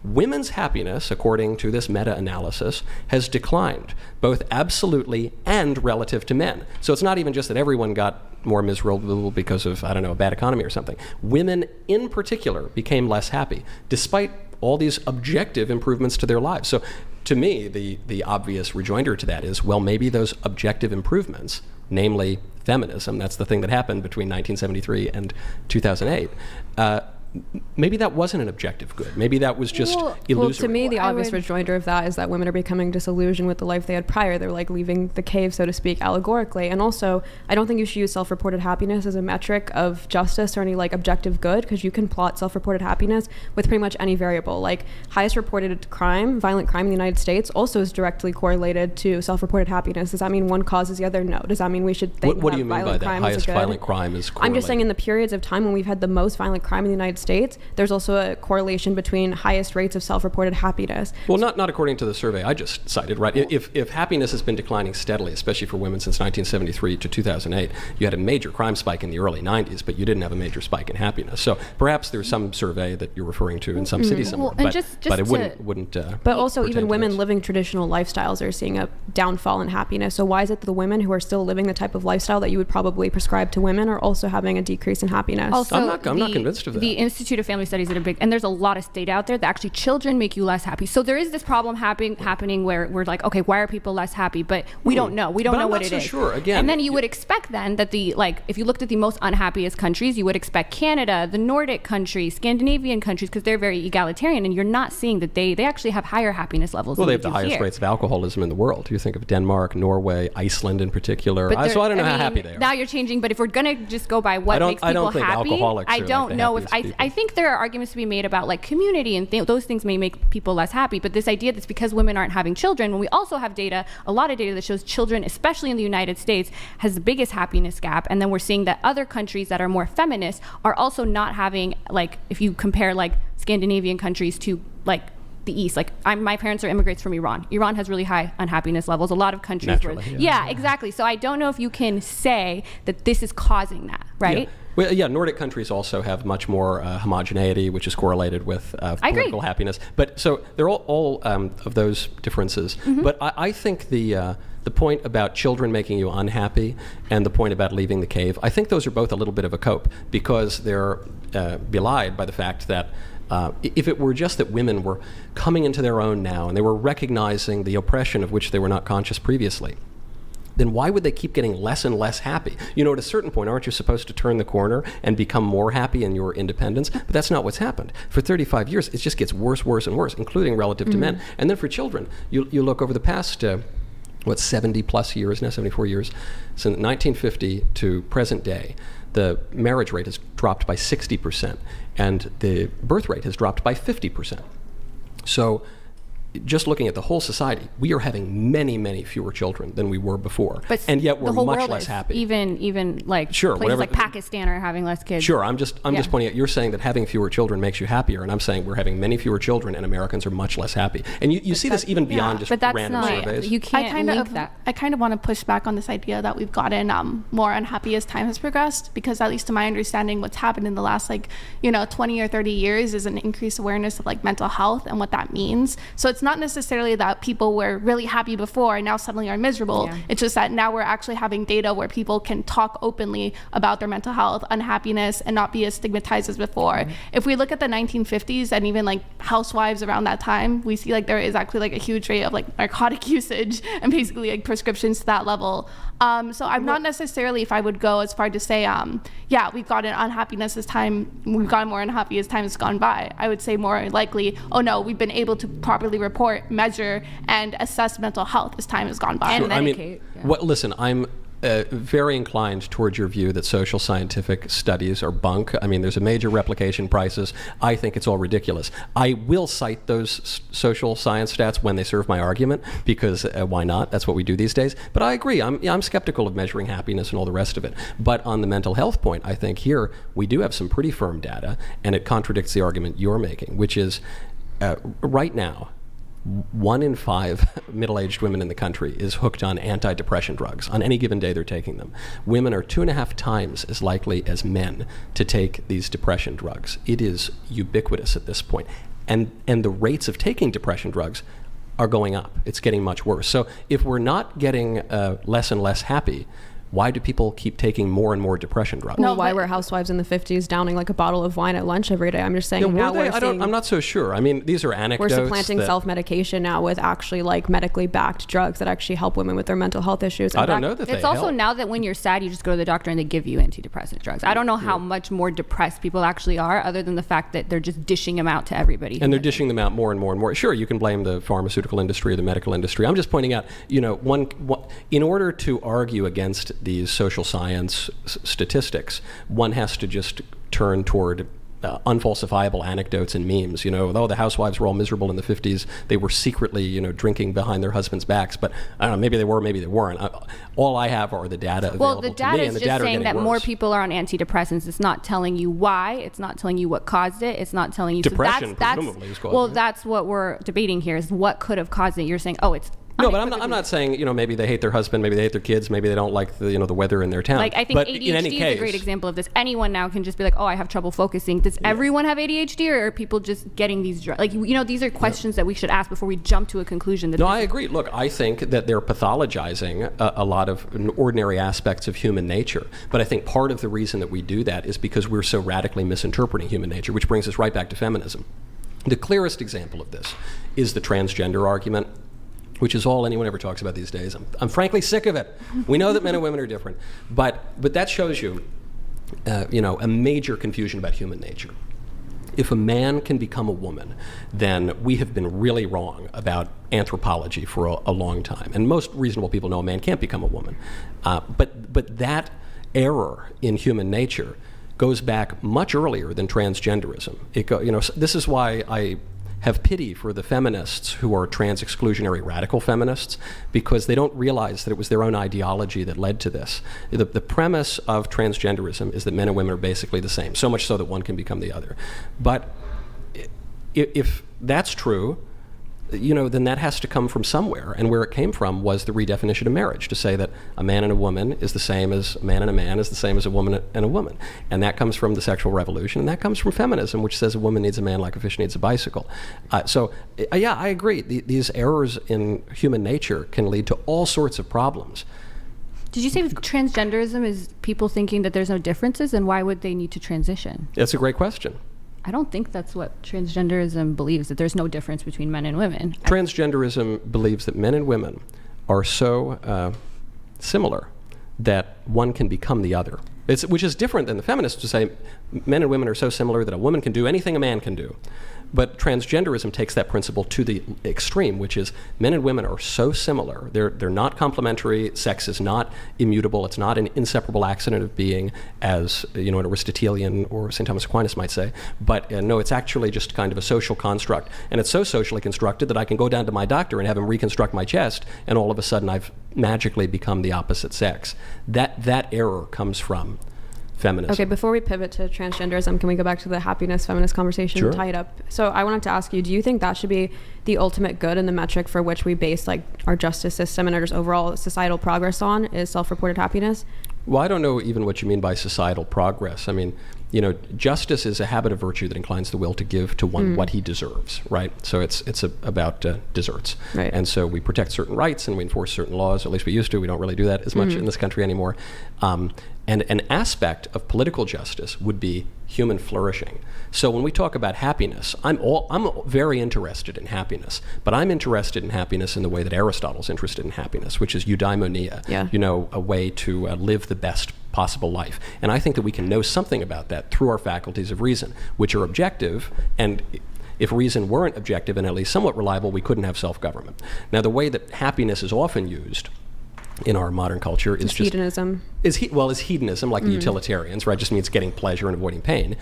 women's happiness, according to this meta-analysis, has declined, both absolutely and relative to men. So it's not even just that everyone got more miserable because of, a bad economy or something. Women in particular became less happy, despite all these objective improvements to their lives. So to me, the obvious rejoinder to that is, well, maybe those objective improvements, namely feminism, that's the thing that happened between 1973 and 2008, maybe that wasn't an objective good. Maybe that was just illusory. Well, to me, the obvious rejoinder of that is that women are becoming disillusioned with the life they had prior. They're leaving the cave, so to speak, allegorically. And also, I don't think you should use self-reported happiness as a metric of justice or any objective good, because you can plot self-reported happiness with pretty much any variable. Highest reported crime, violent crime in the United States, also is directly correlated to self-reported happiness. Does that mean one causes the other? No. Does that mean we should think what do you mean by that? Highest violent crime is correlated? I'm just saying in the periods of time when we've had the most violent crime in the United States, there's also a correlation between highest rates of self-reported happiness. Well, not according to the survey I just cited, right? If happiness has been declining steadily, especially for women since 1973 to 2008, you had a major crime spike in the early 90s, but you didn't have a major spike in happiness. So perhaps there's some survey that you're referring to in some city somewhere, but it wouldn't. But also, even women living traditional lifestyles are seeing a downfall in happiness. So why is it that the women who are still living the type of lifestyle that you would probably prescribe to women are also having a decrease in happiness? Also, I'm not convinced of that. The Institute of Family Studies that are big, and there's a lot of data out there that actually children make you less happy. So there is this problem happening where we're okay, why are people less happy? But we don't know. We don't know what it is. I'm not so sure. Again, and then you would expect then that if you looked at the most unhappiest countries, you would expect Canada, the Nordic countries, Scandinavian countries, because they're very egalitarian, and you're not seeing that they actually have higher happiness levels. Well, than they have the highest rates of alcoholism in the world. You think of Denmark, Norway, Iceland in particular. So I don't know how happy they are. Now you're changing, but if we're gonna just go by what makes people happy, I don't know if I think there are arguments to be made about like community and those things may make people less happy. But this idea that's because women aren't having children, when we also have data, a lot of data that shows children, especially in the United States, has the biggest happiness gap. And then we're seeing that other countries that are more feminist are also not having, like, if you compare like Scandinavian countries to like the East, like my parents are immigrants from Iran. Iran has really high unhappiness levels. A lot of countries Naturally, yeah, exactly. So I don't know if you can say that this is causing that, right? Yeah. Well, yeah, Nordic countries also have much more homogeneity, which is correlated with political happiness. But so they're all of those differences. But I think the point about children making you unhappy and the point about leaving the cave, I think those are both a little bit of a cope, because they're belied by the fact that if it were just that women were coming into their own now and they were recognizing the oppression of which they were not conscious previously, then why would they keep getting less and less happy? You know, at a certain point, aren't you supposed to turn the corner and become more happy in your independence? But that's not what's happened. For 35 years, it just gets worse, worse, and worse, including relative to men. And then for children, you look over the past, 70 plus years now, 74 years, since 1950 to present day, the marriage rate has dropped by 60%, and the birth rate has dropped by 50%. So just looking at the whole society, we are having many, many fewer children than we were before, and yet we're much less happy. Even like places like Pakistan are having less kids. Sure, I'm just pointing out. You're saying that having fewer children makes you happier, and I'm saying we're having many fewer children, and Americans are much less happy. And you see this even beyond just random surveys. You can't link that. I kind of want to push back on this idea that we've gotten more unhappy as time has progressed, because at least to my understanding, what's happened in the last 20 or 30 years is an increased awareness of like mental health and what that means. So it's not necessarily that people were really happy before and now suddenly are miserable. It's just that now we're actually having data where people can talk openly about their mental health, unhappiness, and not be as stigmatized as before. If we look at the 1950s and even like housewives around that time, we see like there is actually like a huge rate of like narcotic usage and basically like prescriptions to that level. So I'm not necessarily, if I would go as far to say, we've gotten unhappiness as time, we've gotten more unhappy as time has gone by. I would say more likely, oh no, we've been able to properly report, measure, and assess mental health as time has gone by. And medicate. Listen, I'm very inclined towards your view that social scientific studies are bunk. I mean, there's a major replication crisis. I think it's all ridiculous. I will cite those social science stats when they serve my argument, because why not? That's what we do these days. But I agree. I'm skeptical of measuring happiness and all the rest of it. But on the mental health point, I think here we do have some pretty firm data, and it contradicts the argument you're making, which is right now, 1 in 5 middle-aged women in the country is hooked on antidepressant drugs. On any given day, they're taking them. Women are 2.5 times as likely as men to take these depression drugs. It is ubiquitous at this point. And the rates of taking depression drugs are going up. It's getting much worse. So if we're not getting less and less happy, why do people keep taking more and more depression drugs? Well, why were housewives in the 50s downing like a bottle of wine at lunch every day? I'm just saying I'm not so sure. I mean, these are anecdotes. We're supplanting self-medication now with actually like medically backed drugs that actually help women with their mental health issues. I don't know that it's also now that when you're sad, you just go to the doctor and they give you antidepressant drugs. I don't know how much more depressed people actually are, other than the fact that they're just dishing them out to everybody. And they're dishing them out more and more and more. Sure, you can blame the pharmaceutical industry or the medical industry. I'm just pointing out, in order to argue against these social science statistics, one has to just turn toward unfalsifiable anecdotes and memes. The housewives were all miserable in the 50s. They were secretly, drinking behind their husbands' backs. But I don't know, maybe they were, maybe they weren't. All I have are the data available to me. Well, the data is just saying that more people are on antidepressants. It's not telling you why. It's not telling you what caused it. It's not telling you... Depression, presumably, is causing it. That's what we're debating here, is what could have caused it. You're saying, it's... No, but I'm not saying, maybe they hate their husband, maybe they hate their kids, maybe they don't like the weather in their town. Like, I think ADHD is a great example of this. Anyone now can just be like, I have trouble focusing. Does everyone have ADHD, or are people just getting these drugs? Like, these are questions that we should ask before we jump to a conclusion. I agree. Look, I think that they're pathologizing a lot of ordinary aspects of human nature. But I think part of the reason that we do that is because we're so radically misinterpreting human nature, which brings us right back to feminism. The clearest example of this is the transgender argument, which is all anyone ever talks about these days. I'm frankly sick of it. We know that men and women are different, but that shows you, a major confusion about human nature. If a man can become a woman, then we have been really wrong about anthropology for a long time. And most reasonable people know a man can't become a woman. But that error in human nature goes back much earlier than transgenderism. This is why I have pity for the feminists who are trans-exclusionary radical feminists, because they don't realize that it was their own ideology that led to this. The premise of transgenderism is that men and women are basically the same, so much so that one can become the other. But if that's true, then that has to come from somewhere. And where it came from was the redefinition of marriage, to say that a man and a woman is the same as a man and a man is the same as a woman and a woman. And that comes from the sexual revolution, and that comes from feminism, which says a woman needs a man like a fish needs a bicycle. Yeah, I agree. These errors in human nature can lead to all sorts of problems. Did you say transgenderism is people thinking that there's no differences, and why would they need to transition? That's a great question. I don't think that's what transgenderism believes, that there's no difference between men and women. Transgenderism believes that men and women are so similar that one can become the other. Which is different than the feminists who say men and women are so similar that a woman can do anything a man can do. But transgenderism takes that principle to the extreme, which is men and women are so similar. They're not complementary. Sex is not immutable. It's not an inseparable accident of being, as an Aristotelian or St. Thomas Aquinas might say. But no, it's actually just kind of a social construct. And it's so socially constructed that I can go down to my doctor and have him reconstruct my chest, and all of a sudden I've magically become the opposite sex. That error comes from feminism. Okay, before we pivot to transgenderism, can we go back to the happiness feminist conversation Sure. and tie it up? So I wanted to ask you, do you think that should be the ultimate good and the metric for which we base our justice system and our just overall societal progress on, is self-reported happiness? Well, I don't know even what you mean by societal progress. I mean, justice is a habit of virtue that inclines the will to give to one what he deserves, right? So it's about deserts. Right. And so we protect certain rights and we enforce certain laws, or at least we used to. We don't really do that as much in this country anymore. And an aspect of political justice would be human flourishing. So when we talk about happiness, I'm very interested in happiness, but I'm interested in happiness in the way that Aristotle's interested in happiness, which is eudaimonia, a way to live the best possible life. And I think that we can know something about that through our faculties of reason, which are objective, and if reason weren't objective and at least somewhat reliable, we couldn't have self-government. Now, the way that happiness is often used in our modern culture is just hedonism. Is hedonism, like the utilitarians, right? Just means getting pleasure and avoiding pain,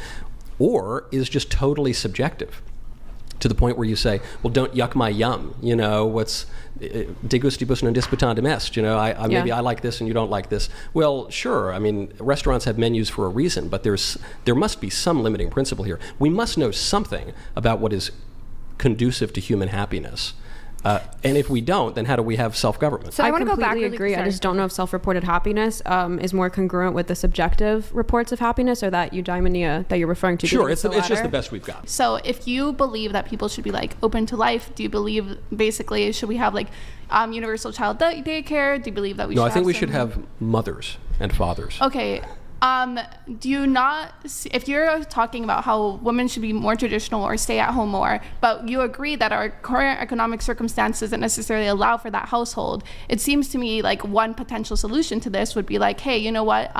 or is just totally subjective, to the point where you say, well, don't yuck my yum. What's de gustibus non disputandum est. Maybe I like this and you don't like this. Well, sure. I mean, restaurants have menus for a reason, but there must be some limiting principle here. We must know something about what is conducive to human happiness. And if we don't, then how do we have self-government? So I want to go back. Completely agree. I just don't know if self-reported happiness is more congruent with the subjective reports of happiness, or that eudaimonia that you're referring to. Sure, it's just the best we've got. So if you believe that people should be open to life, do you believe basically should we have universal child daycare? Do you believe that we should? No, I think we should have mothers and fathers. Okay. Do you not see, if you're talking about how women should be more traditional or stay at home more, but you agree that our current economic circumstances doesn't necessarily allow for that household, it seems to me like one potential solution to this would be hey, you know what,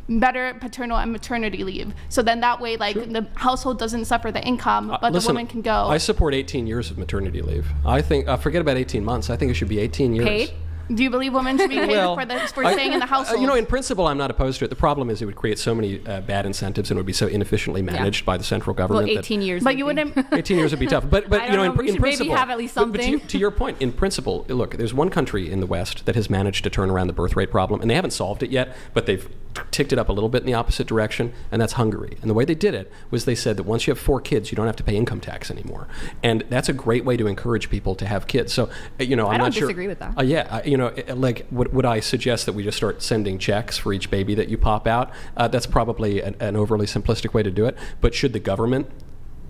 better paternal and maternity leave. So then that way sure. The household doesn't suffer the income, but the woman can go. I support 18 years of maternity leave. I think, forget about 18 months. I think it should be 18 years. Paid? Do you believe women should be paid for staying in the household? In principle, I'm not opposed to it. The problem is it would create so many bad incentives, and it would be so inefficiently managed by the central government. Well, 18 years. But you wouldn't. 18 years would be tough. But in principle, maybe have at least something. But to your point, in principle, look, there's one country in the West that has managed to turn around the birth rate problem, and they haven't solved it yet, but they've ticked it up a little bit in the opposite direction, and that's Hungary. And the way they did it was they said that once you have 4 kids, you don't have to pay income tax anymore. And that's a great way to encourage people to have kids. So, I'm not sure. I don't disagree with that. Would I suggest that we just start sending checks for each baby that you pop out? That's probably an overly simplistic way to do it. But should the government,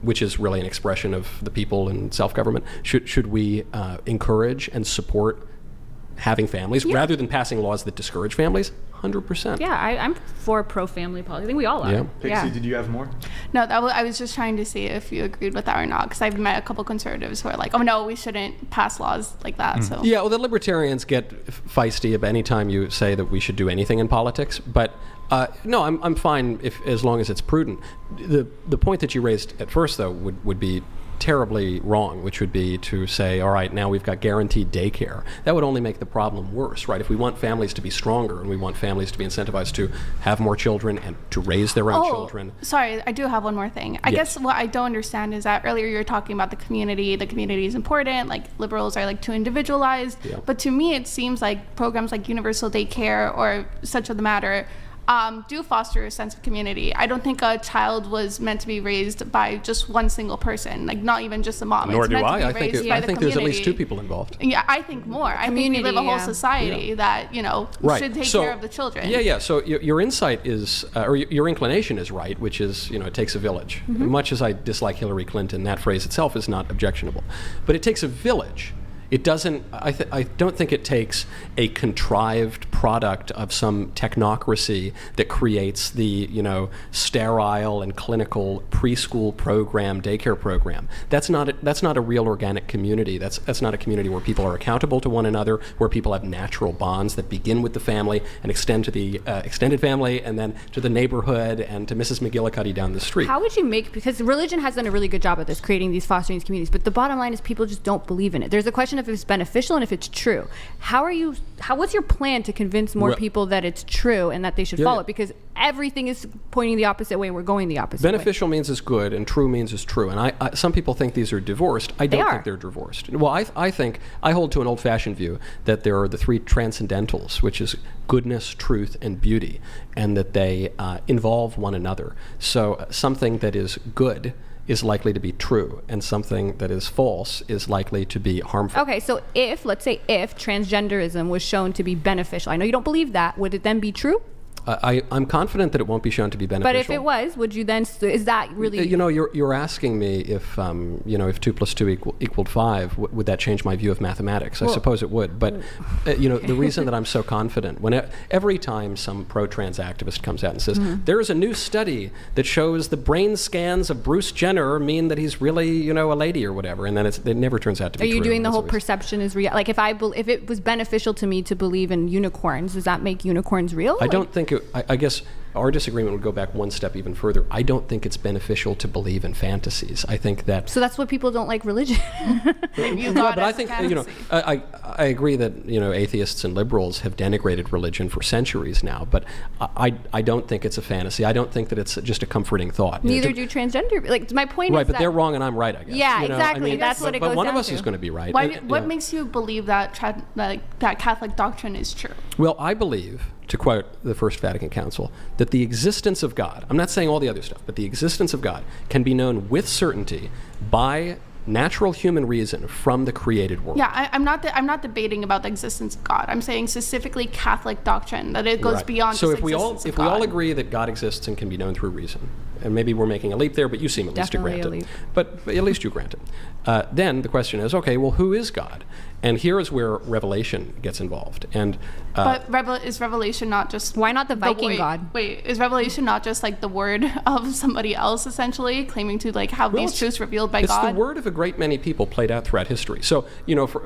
which is really an expression of the people and self-government, should we encourage and support having families rather than passing laws that discourage families? 100%. Yeah, I'm for pro-family policy. I think we all are. Yeah. Pixie, did you have more? No, I was just trying to see if you agreed with that or not, because I've met a couple conservatives who are like, oh no, we shouldn't pass laws like that. So yeah, well, the libertarians get feisty about any time you say that we should do anything in politics, but no, I'm fine as long as it's prudent. The point that you raised at first, though, would be terribly wrong, which would be to say, all right, now we've got guaranteed daycare. That would only make the problem worse, right? If we want families to be stronger and we want families to be incentivized to have more children and to raise their own children. Sorry, I do have one more thing. I guess what I don't understand is that earlier you were talking about the community is important, like liberals are like too individualized, but to me it seems like programs like universal daycare or such of the matter do foster a sense of community. I don't think a child was meant to be raised by just one single person, like not even just a mom. Nor it's do meant I. To be raised by I the think there's at least community. 2 people involved. Yeah, I think more. I think we live a whole society that, should take care of the children. Yeah. So your insight is, or your inclination is right, which is, it takes a village. Much as I dislike Hillary Clinton, that phrase itself is not objectionable. But it takes a village. It doesn't, I don't think it takes a contrived product of some technocracy that creates the, sterile and clinical preschool program, daycare program. That's not a real organic community. That's not a community where people are accountable to one another, where people have natural bonds that begin with the family and extend to the extended family and then to the neighborhood and to Mrs. McGillicuddy down the street. How would you because religion has done a really good job at this, creating these fostering these communities, but the bottom line is people just don't believe in it. There's a question if it's beneficial and if it's true. What's your plan to convince more people that it's true and that they should follow it? Because everything is pointing the opposite way. We're going the opposite way. Beneficial means is good and true means is true. And some people think these are divorced. I don't think they're divorced. Well, I think I hold to an old-fashioned view that there are the 3 transcendentals, which is goodness, truth, and beauty, and that they involve one another. So something that is good is likely to be true, and something that is false is likely to be harmful. Okay, so let's say if transgenderism was shown to be beneficial, I know you don't believe that, would it then be true? I'm confident that it won't be shown to be beneficial. But if it was, would you then? Is that really? You're asking me if 2 + 2 equaled 5. Would that change my view of mathematics? I suppose it would. But the reason that I'm so confident, every time some pro-trans activist comes out and says there is a new study that shows the brain scans of Bruce Jenner mean that he's really a lady or whatever, and then it never turns out to be true. Are you doing the whole perception is real? Like if it was beneficial to me to believe in unicorns, does that make unicorns real? I don't think. I guess our disagreement would go back one step even further. I don't think it's beneficial to believe in fantasies. I think that. So that's what people don't like religion. But I think I agree that atheists and liberals have denigrated religion for centuries now. But I don't think it's a fantasy. I don't think that it's just a comforting thought. Neither do transgender. Like my point is right, but they're wrong and I'm right. I guess. Yeah, exactly. That's what it goes down to. But one of us is going to be right. What makes you believe that that Catholic doctrine is true? Well, I believe, to quote the First Vatican Council, that the existence of God, I'm not saying all the other stuff, but the existence of God can be known with certainty by natural human reason from the created world. Yeah, I'm not debating about the existence of God. I'm saying specifically Catholic doctrine, that it goes beyond so just existence of God. So if we all agree that God exists and can be known through reason, and maybe we're making a leap there, but you seem at least to grant it. But at least you grant it. Then the question is, okay, well, who is God? And here is where revelation gets involved. And is revelation not just why not the Viking god? Wait, is revelation not just like the word of somebody else essentially claiming to like have these truths revealed by God? It's the word of a great many people played out throughout history. So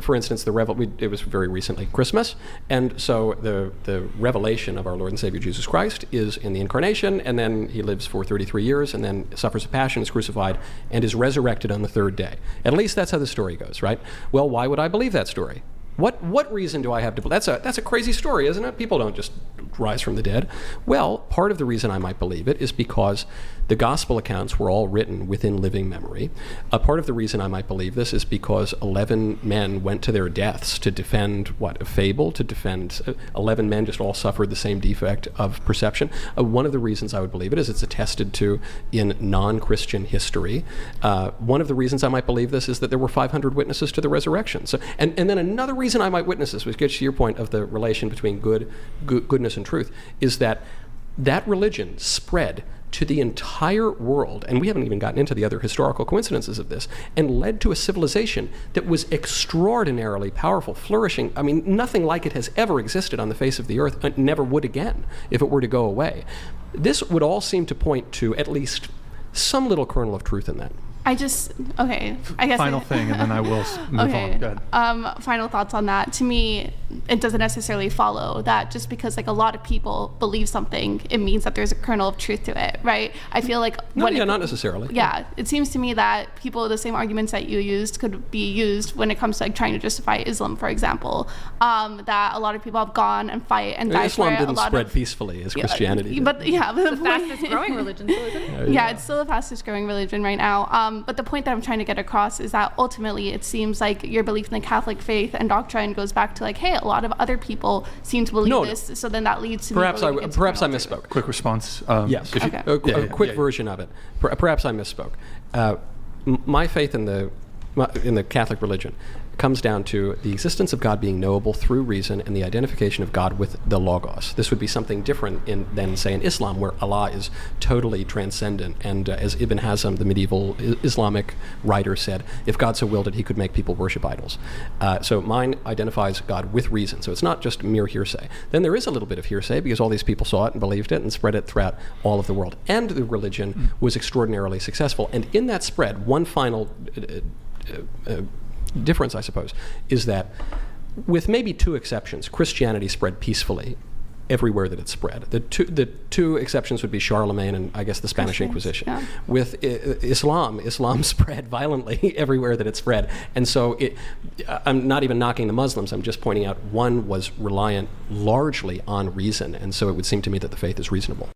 for instance, it was very recently Christmas, and so the revelation of our Lord and Savior Jesus Christ is in the incarnation, and then he lives for 33 years, and then suffers a passion, is crucified, and is resurrected on the 3rd day. At least that's how the story goes, right? Well, why would I believe that story? What reason do I have to believe? That's a crazy story, isn't it? People don't just rise from the dead. Well, part of the reason I might believe it is because the gospel accounts were all written within living memory. A part of the reason I might believe this is because 11 men went to their deaths to defend a fable, to defend 11 men just all suffered the same defect of perception. One of the reasons I would believe it is it's attested to in non-Christian history. One of the reasons I might believe this is that there were 500 witnesses to the resurrection. So, and then another reason I might witness this, which gets to your point of the relation between goodness and truth, is that religion spread to the entire world, and we haven't even gotten into the other historical coincidences of this, and led to a civilization that was extraordinarily powerful, flourishing. I mean, nothing like it has ever existed on the face of the earth, and never would again if it were to go away. This would all seem to point to at least some little kernel of truth in that. I guess Final thing, and then I will move okay. on. Go ahead. Final thoughts on that. To me, it doesn't necessarily follow that just because like a lot of people believe something, it means that there's a kernel of truth to it, right? I feel like not necessarily. Yeah, it seems to me that the same arguments that you used could be used when it comes to like trying to justify Islam, for example. That a lot of people have gone and fight and died Islam for it. didn't spread peacefully as Christianity did. But yeah, the fastest growing religion, so isn't it? Yeah, it's still the fastest growing religion right now. But the point that I'm trying to get across is that ultimately it seems like your belief in the Catholic faith and doctrine goes back to like, hey, a lot of other people seem to believe this, so then that leads to perhaps I misspoke. Quick response. Yes, okay. a quick version of it. Perhaps I misspoke. My faith in the Catholic religion comes down to the existence of God being knowable through reason and the identification of God with the Logos. This would be something different than, say, in Islam, where Allah is totally transcendent. And as Ibn Hazm, the medieval Islamic writer, said, if God so willed it, he could make people worship idols. So mine identifies God with reason. So it's not just mere hearsay. Then there is a little bit of hearsay because all these people saw it and believed it and spread it throughout all of the world. And the religion was extraordinarily successful. And in that spread, one final difference, I suppose, is that with maybe two exceptions, Christianity spread peacefully everywhere that it spread. The two exceptions would be Charlemagne and I guess the Spanish Inquisition. Yeah. With Islam spread violently everywhere that it spread. And so I'm not even knocking the Muslims, I'm just pointing out one was reliant largely on reason, and so it would seem to me that the faith is reasonable.